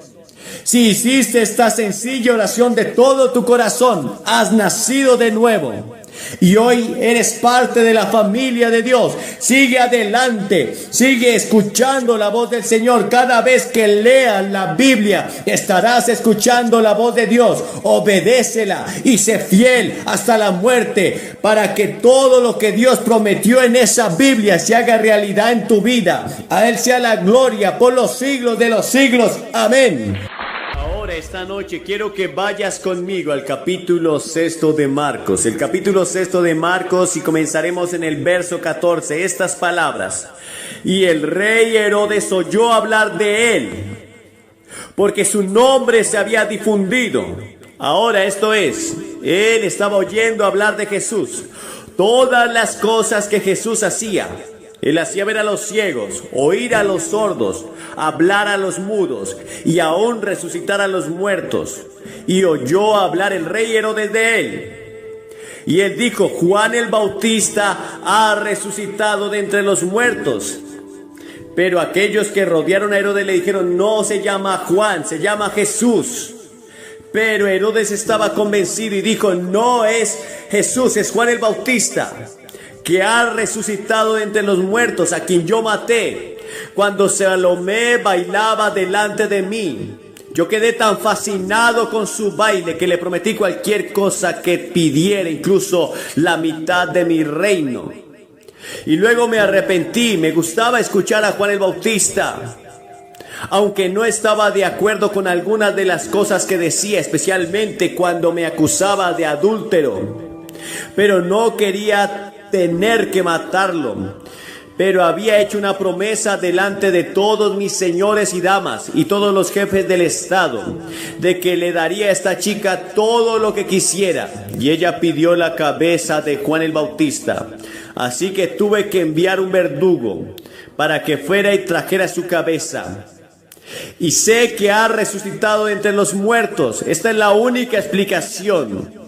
Si hiciste esta sencilla oración de todo tu corazón, has nacido de nuevo y hoy eres parte de la familia de Dios. Sigue adelante, sigue escuchando la voz del Señor. Cada vez que leas la Biblia, estarás escuchando la voz de Dios. Obedécela y sé fiel hasta la muerte, para que todo lo que Dios prometió en esa Biblia se haga realidad en tu vida. A Él sea la gloria por los siglos de los siglos. Amén. Esta noche quiero que vayas conmigo al capítulo 6 de Marcos. El capítulo 6 de Marcos, y comenzaremos en el verso 14. Estas palabras: y el rey Herodes oyó hablar de él, porque su nombre se había difundido. Ahora esto es, él estaba oyendo hablar de Jesús, todas las cosas que Jesús hacía. Él hacía ver a los ciegos, oír a los sordos, hablar a los mudos y aún resucitar a los muertos. Y oyó hablar el rey Herodes de él. Y él dijo: Juan el Bautista ha resucitado de entre los muertos. Pero aquellos que rodearon a Herodes le dijeron: no se llama Juan, se llama Jesús. Pero Herodes estaba convencido y dijo: no es Jesús, es Juan el Bautista. que ha resucitado entre los muertos, a quien yo maté, cuando Salomé bailaba delante de mí. Yo quedé tan fascinado con su baile que le prometí cualquier cosa que pidiera, incluso la mitad de mi reino. Y luego me arrepentí. Me gustaba escuchar a Juan el Bautista, aunque no estaba de acuerdo con algunas de las cosas que decía, especialmente cuando me acusaba de adúltero. Pero no quería tener que matarlo. Pero había hecho una promesa delante de todos mis señores y damas y todos los jefes del estado, de que le daría a esta chica todo lo que quisiera. Y ella pidió la cabeza de Juan el Bautista. Así que tuve que enviar un verdugo para que fuera y trajera su cabeza. Y sé que ha resucitado entre los muertos. Esta es la única explicación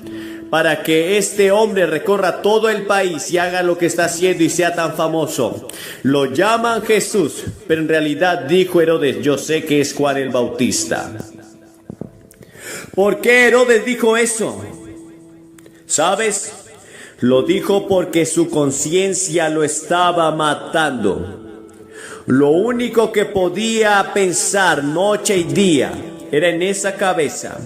para que este hombre recorra todo el país y haga lo que está haciendo y sea tan famoso. Lo llaman Jesús, pero en realidad dijo Herodes, yo sé que es Juan el Bautista. ¿Por qué Herodes dijo eso? ¿Sabes? Lo dijo porque su conciencia lo estaba matando. Lo único que podía pensar noche y día era en esa cabeza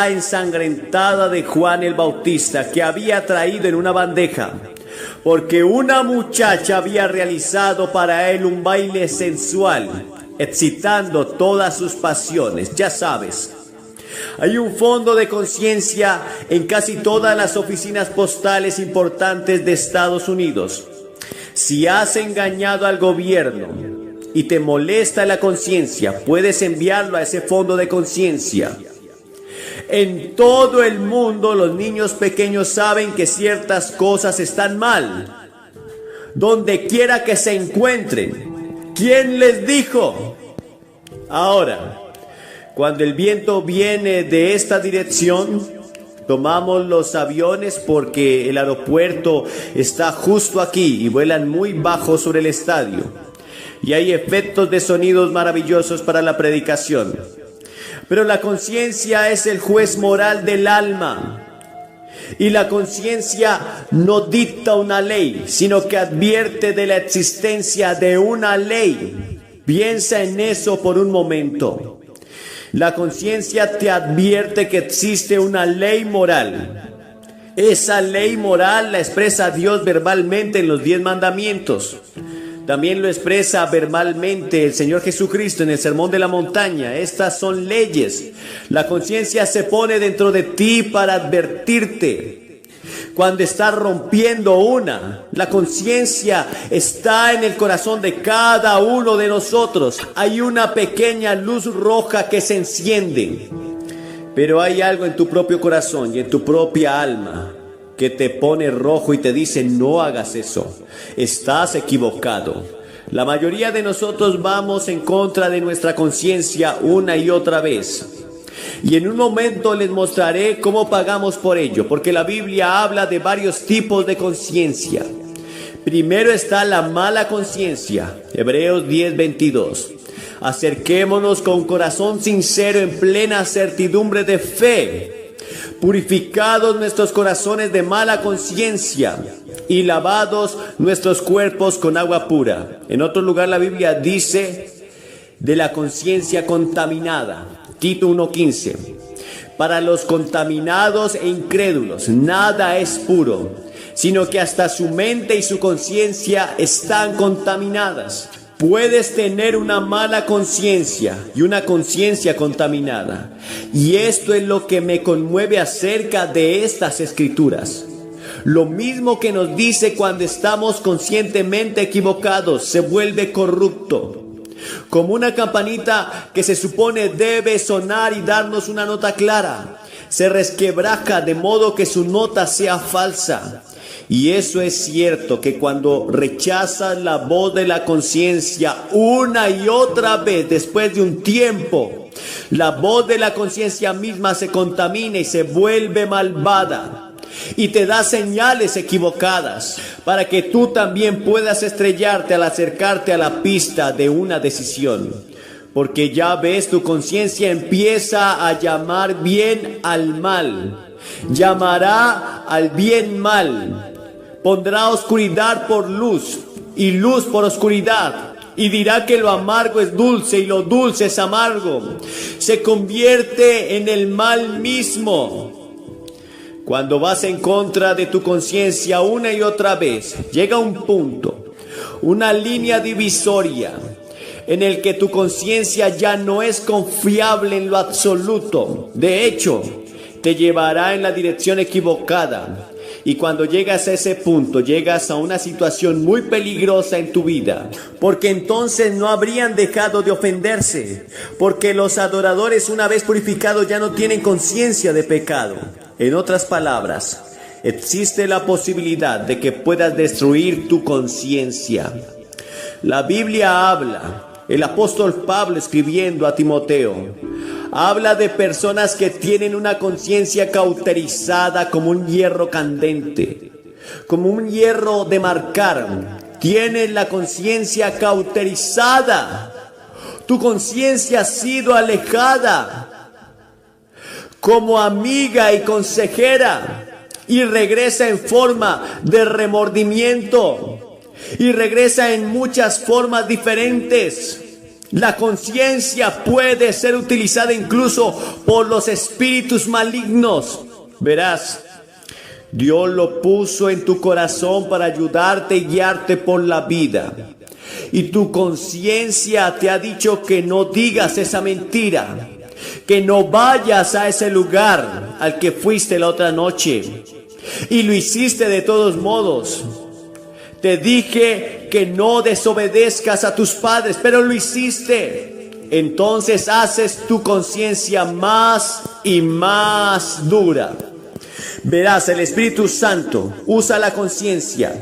ensangrentada de Juan el Bautista, que había traído en una bandeja, porque una muchacha había realizado para él un baile sensual, excitando todas sus pasiones. Ya sabes, hay un fondo de conciencia en casi todas las oficinas postales importantes de Estados Unidos. Si has engañado al gobierno y te molesta la conciencia, puedes enviarlo a ese fondo de conciencia. En todo el mundo los niños pequeños saben que ciertas cosas están mal, donde quiera que se encuentren. ¿Quién les dijo? Ahora, cuando el viento viene de esta dirección, tomamos los aviones porque el aeropuerto está justo aquí y vuelan muy bajo sobre el estadio. Y hay efectos de sonidos maravillosos para la predicación. Pero la conciencia es el juez moral del alma. Y la conciencia no dicta una ley, sino que advierte de la existencia de una ley. Piensa en eso por un momento. La conciencia te advierte que existe una ley moral. Esa ley moral la expresa Dios verbalmente en los 10 mandamientos. También lo expresa verbalmente el Señor Jesucristo en el Sermón de la Montaña. Estas son leyes. La conciencia se pone dentro de ti para advertirte cuando estás rompiendo una. La conciencia está en el corazón de cada uno de nosotros. Hay una pequeña luz roja que se enciende. Pero hay algo en tu propio corazón y en tu propia alma que te pone rojo y te dice, no hagas eso, estás equivocado. La mayoría de nosotros vamos en contra de nuestra conciencia una y otra vez. Y en un momento les mostraré cómo pagamos por ello, porque la Biblia habla de varios tipos de conciencia. Primero está la mala conciencia, Hebreos 10:22. Acerquémonos con corazón sincero en plena certidumbre de fe, purificados nuestros corazones de mala conciencia y lavados nuestros cuerpos con agua pura. En otro lugar la Biblia dice de la conciencia contaminada, Tito 1:15. Para los contaminados e incrédulos nada es puro, sino que hasta su mente y su conciencia están contaminadas. Puedes tener una mala conciencia y una conciencia contaminada. Y esto es lo que me conmueve acerca de estas escrituras. Lo mismo que nos dice cuando estamos conscientemente equivocados, se vuelve corrupto. Como una campanita que se supone debe sonar y darnos una nota clara, se resquebraja de modo que su nota sea falsa. Y eso es cierto, que cuando rechazas la voz de la conciencia una y otra vez, después de un tiempo, la voz de la conciencia misma se contamina y se vuelve malvada y te da señales equivocadas para que tú también puedas estrellarte al acercarte a la pista de una decisión. Porque ya ves, tu conciencia empieza a llamar bien al mal, llamará al bien mal. Pondrá oscuridad por luz y luz por oscuridad. Y dirá que lo amargo es dulce y lo dulce es amargo. Se convierte en el mal mismo. Cuando vas en contra de tu conciencia una y otra vez, llega un punto, una línea divisoria, en el que tu conciencia ya no es confiable en lo absoluto. De hecho, te llevará en la dirección equivocada. Y cuando llegas a ese punto, llegas a una situación muy peligrosa en tu vida. Porque entonces no habrían dejado de ofenderse. Porque los adoradores, una vez purificados, ya no tienen conciencia de pecado. En otras palabras, existe la posibilidad de que puedas destruir tu conciencia. La Biblia habla, el apóstol Pablo escribiendo a Timoteo, habla de personas que tienen una conciencia cauterizada como un hierro candente, como un hierro de marcar. Tienes la conciencia cauterizada. Tu conciencia ha sido alejada como amiga y consejera y regresa en forma de remordimiento y regresa en muchas formas diferentes. La conciencia puede ser utilizada incluso por los espíritus malignos. Verás, Dios lo puso en tu corazón para ayudarte y guiarte por la vida. Y tu conciencia te ha dicho que no digas esa mentira, que no vayas a ese lugar al que fuiste la otra noche. Y lo hiciste de todos modos. Te dije que no desobedezcas a tus padres, pero lo hiciste. Entonces haces tu conciencia más y más dura. Verás, el Espíritu Santo usa la conciencia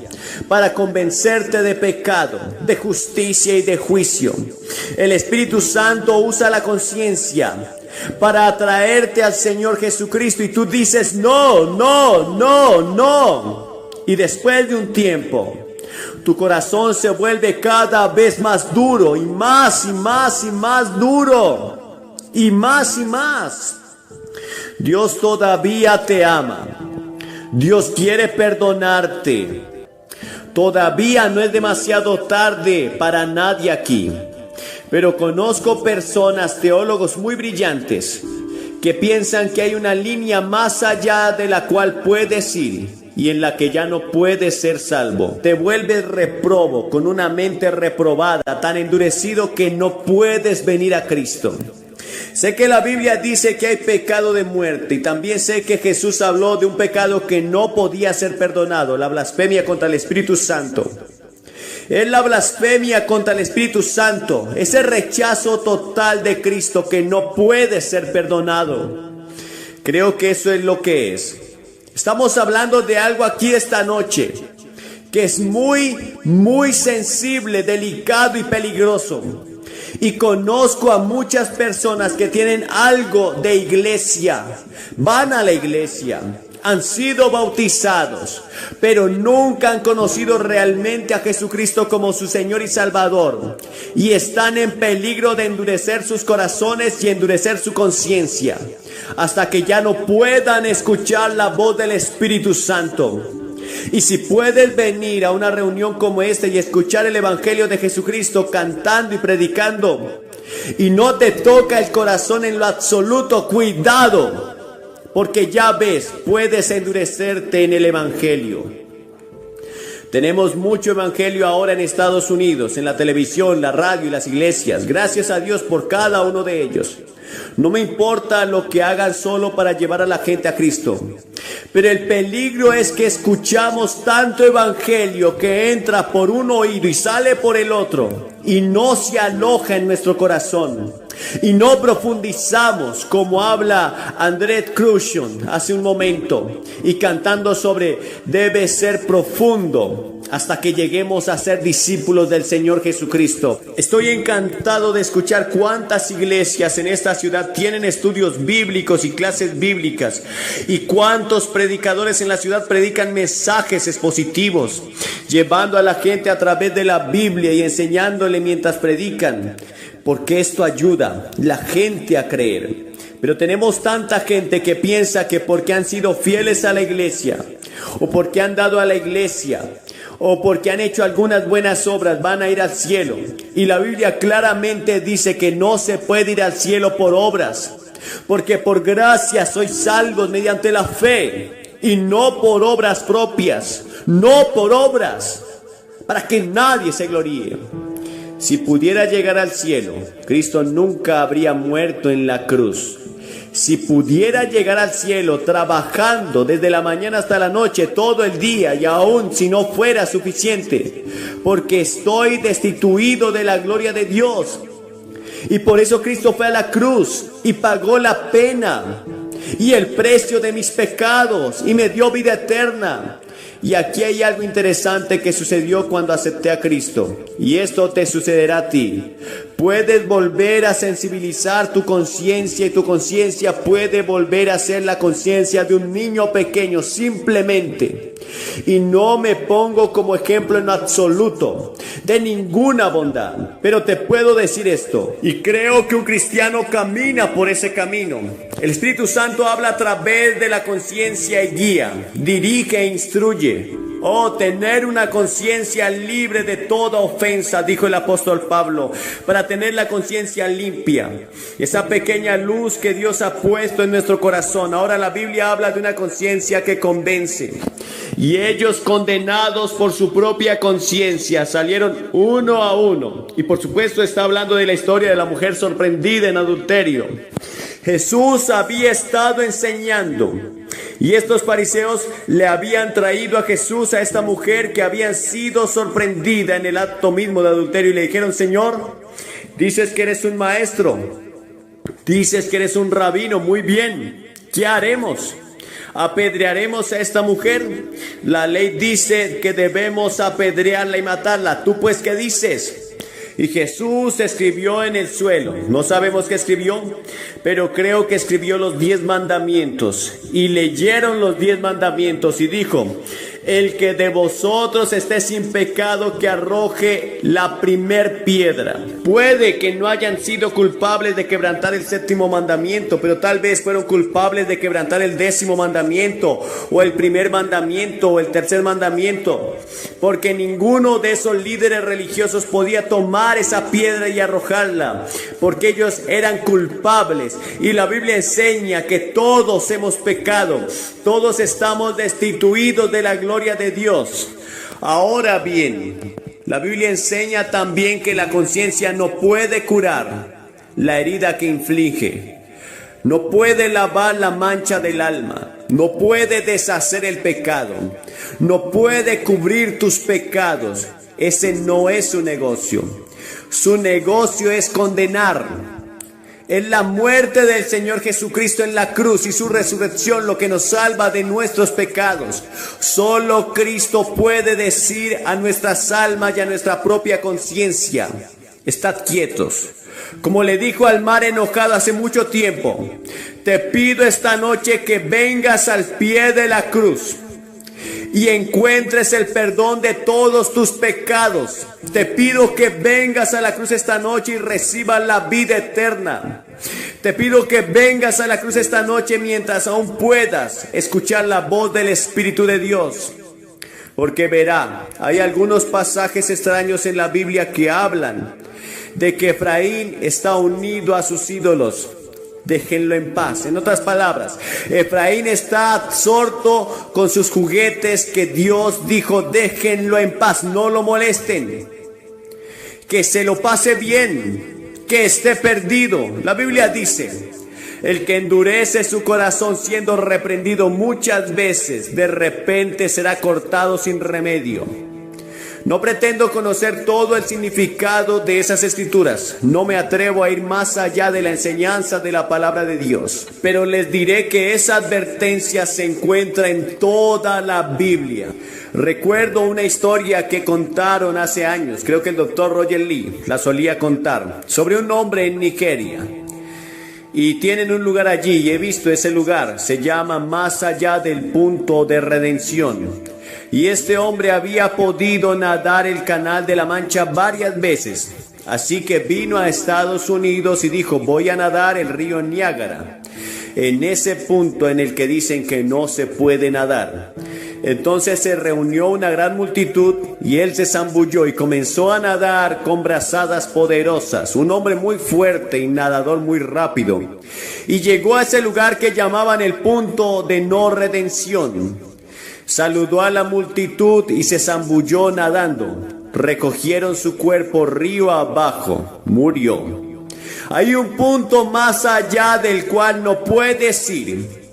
para convencerte de pecado, de justicia y de juicio. El Espíritu Santo usa la conciencia para atraerte al Señor Jesucristo y tú dices no, no, no, no. Y después de un tiempo, tu corazón se vuelve cada vez más duro y más y más y más duro y más y más. Dios todavía te ama. Dios quiere perdonarte. Todavía no es demasiado tarde para nadie aquí. Pero conozco personas, teólogos muy brillantes, que piensan que hay una línea más allá de la cual puedes ir y en la que ya no puedes ser salvo. Te vuelves reprobo, con una mente reprobada, tan endurecido que no puedes venir a Cristo. Sé que la Biblia dice que hay pecado de muerte y también sé que Jesús habló de un pecado que no podía ser perdonado, la blasfemia contra el Espíritu Santo. Es la blasfemia contra el Espíritu Santo, ese rechazo total de Cristo que no puede ser perdonado. Creo que eso es lo que es. Estamos hablando de algo aquí esta noche que es muy, muy sensible, delicado y peligroso. Y conozco a muchas personas que tienen algo de iglesia, van a la iglesia, han sido bautizados, pero nunca han conocido realmente a Jesucristo como su Señor y Salvador. Y están en peligro de endurecer sus corazones y endurecer su conciencia, hasta que ya no puedan escuchar la voz del Espíritu Santo. Y si puedes venir a una reunión como esta y escuchar el Evangelio de Jesucristo cantando y predicando, y no te toca el corazón en lo absoluto, cuidado, porque ya ves, puedes endurecerte en el Evangelio. Tenemos mucho Evangelio ahora en Estados Unidos, en la televisión, la radio y las iglesias. Gracias a Dios por cada uno de ellos. No me importa lo que hagan solo para llevar a la gente a Cristo. Pero el peligro es que escuchamos tanto evangelio que entra por un oído y sale por el otro y no se aloja en nuestro corazón. Y no profundizamos como habla André Crucian hace un momento y cantando sobre debe ser profundo hasta que lleguemos a ser discípulos del Señor Jesucristo. Estoy encantado de escuchar cuántas iglesias en esta ciudad tienen estudios bíblicos y clases bíblicas y cuántos predicadores en la ciudad predican mensajes expositivos, llevando a la gente a través de la Biblia y enseñándole mientras predican. Porque esto ayuda a la gente a creer. Pero tenemos tanta gente que piensa que porque han sido fieles a la iglesia o porque han dado a la iglesia, o porque han hecho algunas buenas obras, van a ir al cielo. Y la Biblia claramente dice que no se puede ir al cielo por obras, porque por gracia sois salvos mediante la fe, y no por obras propias, no por obras, para que nadie se gloríe. Si pudiera llegar al cielo, Cristo nunca habría muerto en la cruz. Si pudiera llegar al cielo trabajando desde la mañana hasta la noche, todo el día, y aún si no fuera suficiente, porque estoy destituido de la gloria de Dios. Y por eso Cristo fue a la cruz y pagó la pena y el precio de mis pecados y me dio vida eterna. Y aquí hay algo interesante que sucedió cuando acepté a Cristo, y esto te sucederá a ti. Puedes volver a sensibilizar tu conciencia, y tu conciencia puede volver a ser la conciencia de un niño pequeño simplemente. Y no me pongo como ejemplo en absoluto de ninguna bondad, pero te puedo decir esto, y creo que un cristiano camina por ese camino. El Espíritu Santo habla a través de la conciencia y guía, dirige e instruye. Tener una conciencia libre de toda ofensa, dijo el apóstol Pablo, para tener la conciencia limpia. Esa pequeña luz que Dios ha puesto en nuestro corazón. Ahora la Biblia habla de una conciencia que convence. Y ellos, condenados por su propia conciencia, salieron uno a uno. Y por supuesto está hablando de la historia de la mujer sorprendida en adulterio. Jesús había estado enseñando, y estos fariseos le habían traído a Jesús a esta mujer que había sido sorprendida en el acto mismo de adulterio, y le dijeron: Señor, dices que eres un maestro, dices que eres un rabino, muy bien, ¿qué haremos? ¿Apedrearemos a esta mujer? La ley dice que debemos apedrearla y matarla. ¿Tú pues qué dices? Y Jesús escribió en el suelo. No sabemos qué escribió, pero creo que escribió los 10 mandamientos. Y leyeron los 10 mandamientos y dijo: el que de vosotros esté sin pecado, que arroje la primer piedra. Puede que no hayan sido culpables de quebrantar el 7º mandamiento, pero tal vez fueron culpables de quebrantar el 10º mandamiento, o el primer mandamiento, o el tercer mandamiento, porque ninguno de esos líderes religiosos podía tomar esa piedra y arrojarla, porque ellos eran culpables. Y la Biblia enseña que todos hemos pecado, todos estamos destituidos de la gloria de Dios. Ahora bien, la Biblia enseña también que la conciencia no puede curar la herida que inflige, no puede lavar la mancha del alma, no puede deshacer el pecado, no puede cubrir tus pecados. Ese no es su negocio. Su negocio es condenar. Es la muerte del Señor Jesucristo en la cruz y su resurrección lo que nos salva de nuestros pecados. Solo Cristo puede decir a nuestras almas y a nuestra propia conciencia: estad quietos. Como le dijo al mar enojado hace mucho tiempo: te pido esta noche que vengas al pie de la cruz y encuentres el perdón de todos tus pecados. Te pido que vengas a la cruz esta noche y recibas la vida eterna. Te pido que vengas a la cruz esta noche mientras aún puedas escuchar la voz del Espíritu de Dios. Porque verá, hay algunos pasajes extraños en la Biblia que hablan de que Efraín está unido a sus ídolos. Déjenlo en paz. En otras palabras, Efraín está absorto con sus juguetes que Dios dijo: déjenlo en paz, no lo molesten, que se lo pase bien, que esté perdido. La Biblia dice: el que endurece su corazón siendo reprendido muchas veces, de repente será cortado sin remedio. No pretendo conocer todo el significado de esas escrituras. No me atrevo a ir más allá de la enseñanza de la palabra de Dios. Pero les diré que esa advertencia se encuentra en toda la Biblia. Recuerdo una historia que contaron hace años, creo que el doctor Roger Lee la solía contar, sobre un hombre en Nigeria. Y tienen un lugar allí, y he visto ese lugar, se llama Más Allá del Punto de Redención. Y este hombre había podido nadar el Canal de la Mancha varias veces. Así que vino a Estados Unidos y dijo: voy a nadar el río Niágara, en ese punto en el que dicen que no se puede nadar. Entonces se reunió una gran multitud y él se zambulló y comenzó a nadar con brazadas poderosas, un hombre muy fuerte y nadador muy rápido. Y llegó a ese lugar que llamaban el punto de no redención. Saludó a la multitud y se zambulló nadando. Recogieron su cuerpo río abajo, murió. Hay un punto más allá del cual no puedes ir.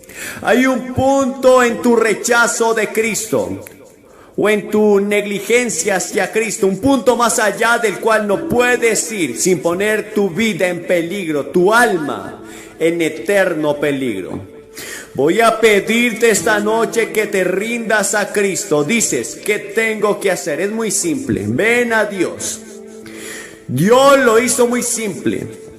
Hay un punto en tu rechazo de Cristo o en tu negligencia hacia Cristo, un punto más allá del cual no puedes ir sin poner tu vida en peligro, tu alma en eterno peligro. Voy a pedirte esta noche que te rindas a Cristo. Dices, ¿qué tengo que hacer? Es muy simple. Ven a Dios. Dios lo hizo muy simple.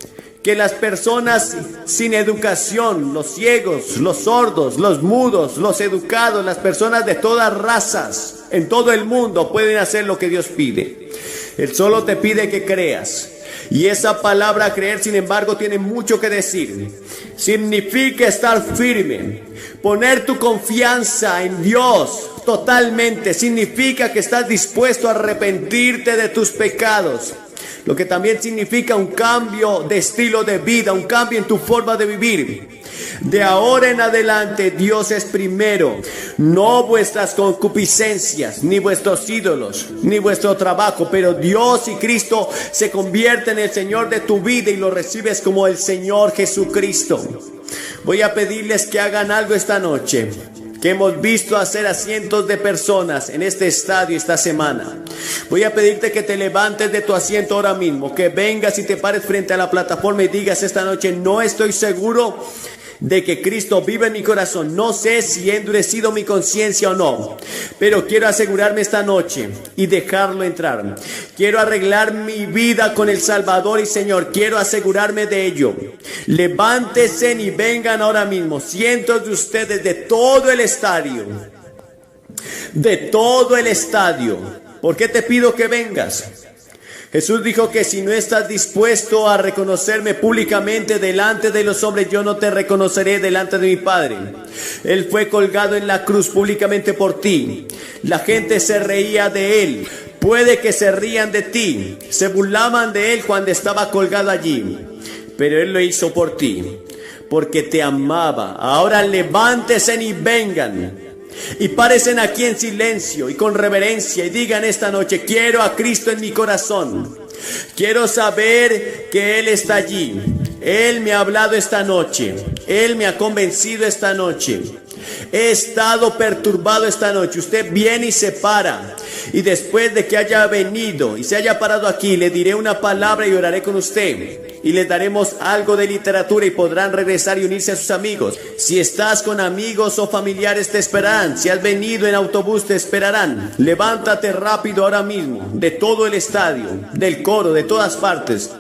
Que las personas sin educación, los ciegos, los sordos, los mudos, los educados, las personas de todas razas, en todo el mundo pueden hacer lo que Dios pide. Él solo te pide que creas. Y esa palabra creer, sin embargo, tiene mucho que decir. Significa estar firme, poner tu confianza en Dios totalmente. Significa que estás dispuesto a arrepentirte de tus pecados. Lo que también significa un cambio de estilo de vida, un cambio en tu forma de vivir. De ahora en adelante Dios es primero, no vuestras concupiscencias, ni vuestros ídolos, ni vuestro trabajo, pero Dios y Cristo se convierten en el Señor de tu vida y lo recibes como el Señor Jesucristo. Voy a pedirles que hagan algo esta noche, que hemos visto hacer a cientos de personas en este estadio esta semana. Voy a pedirte que te levantes de tu asiento ahora mismo, que vengas y te pares frente a la plataforma y digas esta noche: no estoy seguro de que Cristo vive en mi corazón. No sé si he endurecido mi conciencia o no, pero quiero asegurarme esta noche y dejarlo entrar. Quiero arreglar mi vida con el Salvador y Señor. Quiero asegurarme de ello. Levántense y vengan ahora mismo. Cientos de ustedes de todo el estadio. De todo el estadio. ¿Por qué te pido que vengas? Jesús dijo que si no estás dispuesto a reconocerme públicamente delante de los hombres, yo no te reconoceré delante de mi Padre. Él fue colgado en la cruz públicamente por ti. La gente se reía de él. Puede que se rían de ti. Se burlaban de él cuando estaba colgado allí. Pero él lo hizo por ti, porque te amaba. Ahora levántese y vengan. Y párense aquí en silencio y con reverencia y digan esta noche: quiero a Cristo en mi corazón. Quiero saber que Él está allí. Él me ha hablado esta noche. Él me ha convencido esta noche. He estado perturbado esta noche. Usted viene y se para. Y después de que haya venido y se haya parado aquí, le diré una palabra y oraré con usted. Y les daremos algo de literatura y podrán regresar y unirse a sus amigos. Si estás con amigos o familiares, te esperarán. Si has venido en autobús, te esperarán. Levántate rápido ahora mismo, de todo el estadio, del coro, de todas partes.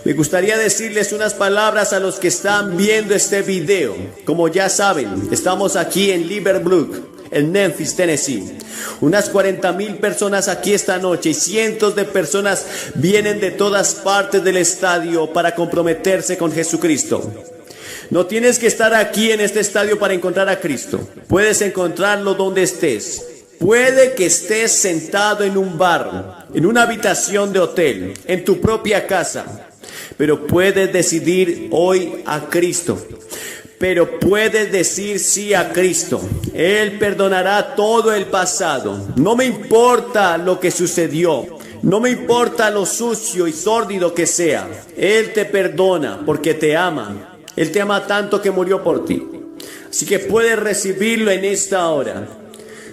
Me gustaría decirles unas palabras a los que están viendo este video. Como ya saben, estamos aquí en Liberbrook, en Memphis, Tennessee. Unas 40,000 personas aquí esta noche y cientos de personas vienen de todas partes del estadio para comprometerse con Jesucristo. No tienes que estar aquí en este estadio para encontrar a Cristo. Puedes encontrarlo donde estés. Puede que estés sentado en un bar, en una habitación de hotel, en tu propia casa, pero puedes decidir hoy a Cristo. Pero puedes decir sí a Cristo. Él perdonará todo el pasado. No me importa lo que sucedió. No me importa lo sucio y sórdido que sea. Él te perdona porque te ama. Él te ama tanto que murió por ti. Así que puedes recibirlo en esta hora.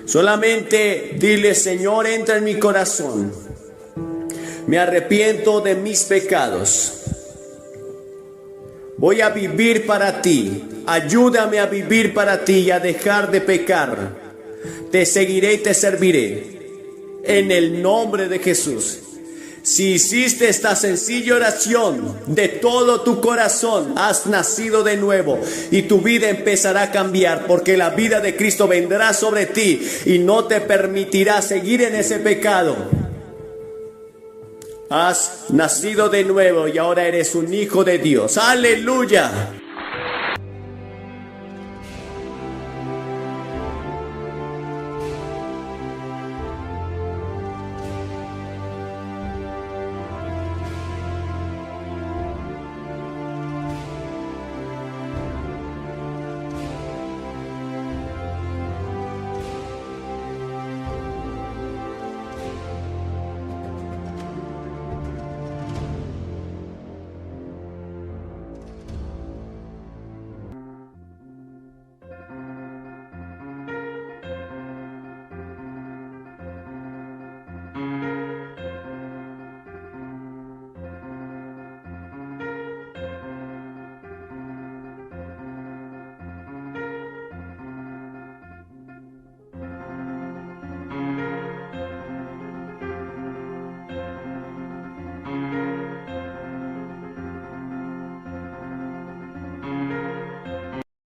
Solamente dile: Señor, entra en mi corazón. Me arrepiento de mis pecados. Voy a vivir para ti. Ayúdame a vivir para ti y a dejar de pecar. Te seguiré y te serviré. En el nombre de Jesús. Si hiciste esta sencilla oración de todo tu corazón, has nacido de nuevo y tu vida empezará a cambiar, porque la vida de Cristo vendrá sobre ti y no te permitirá seguir en ese pecado. Has nacido de nuevo y ahora eres un hijo de Dios. ¡Aleluya!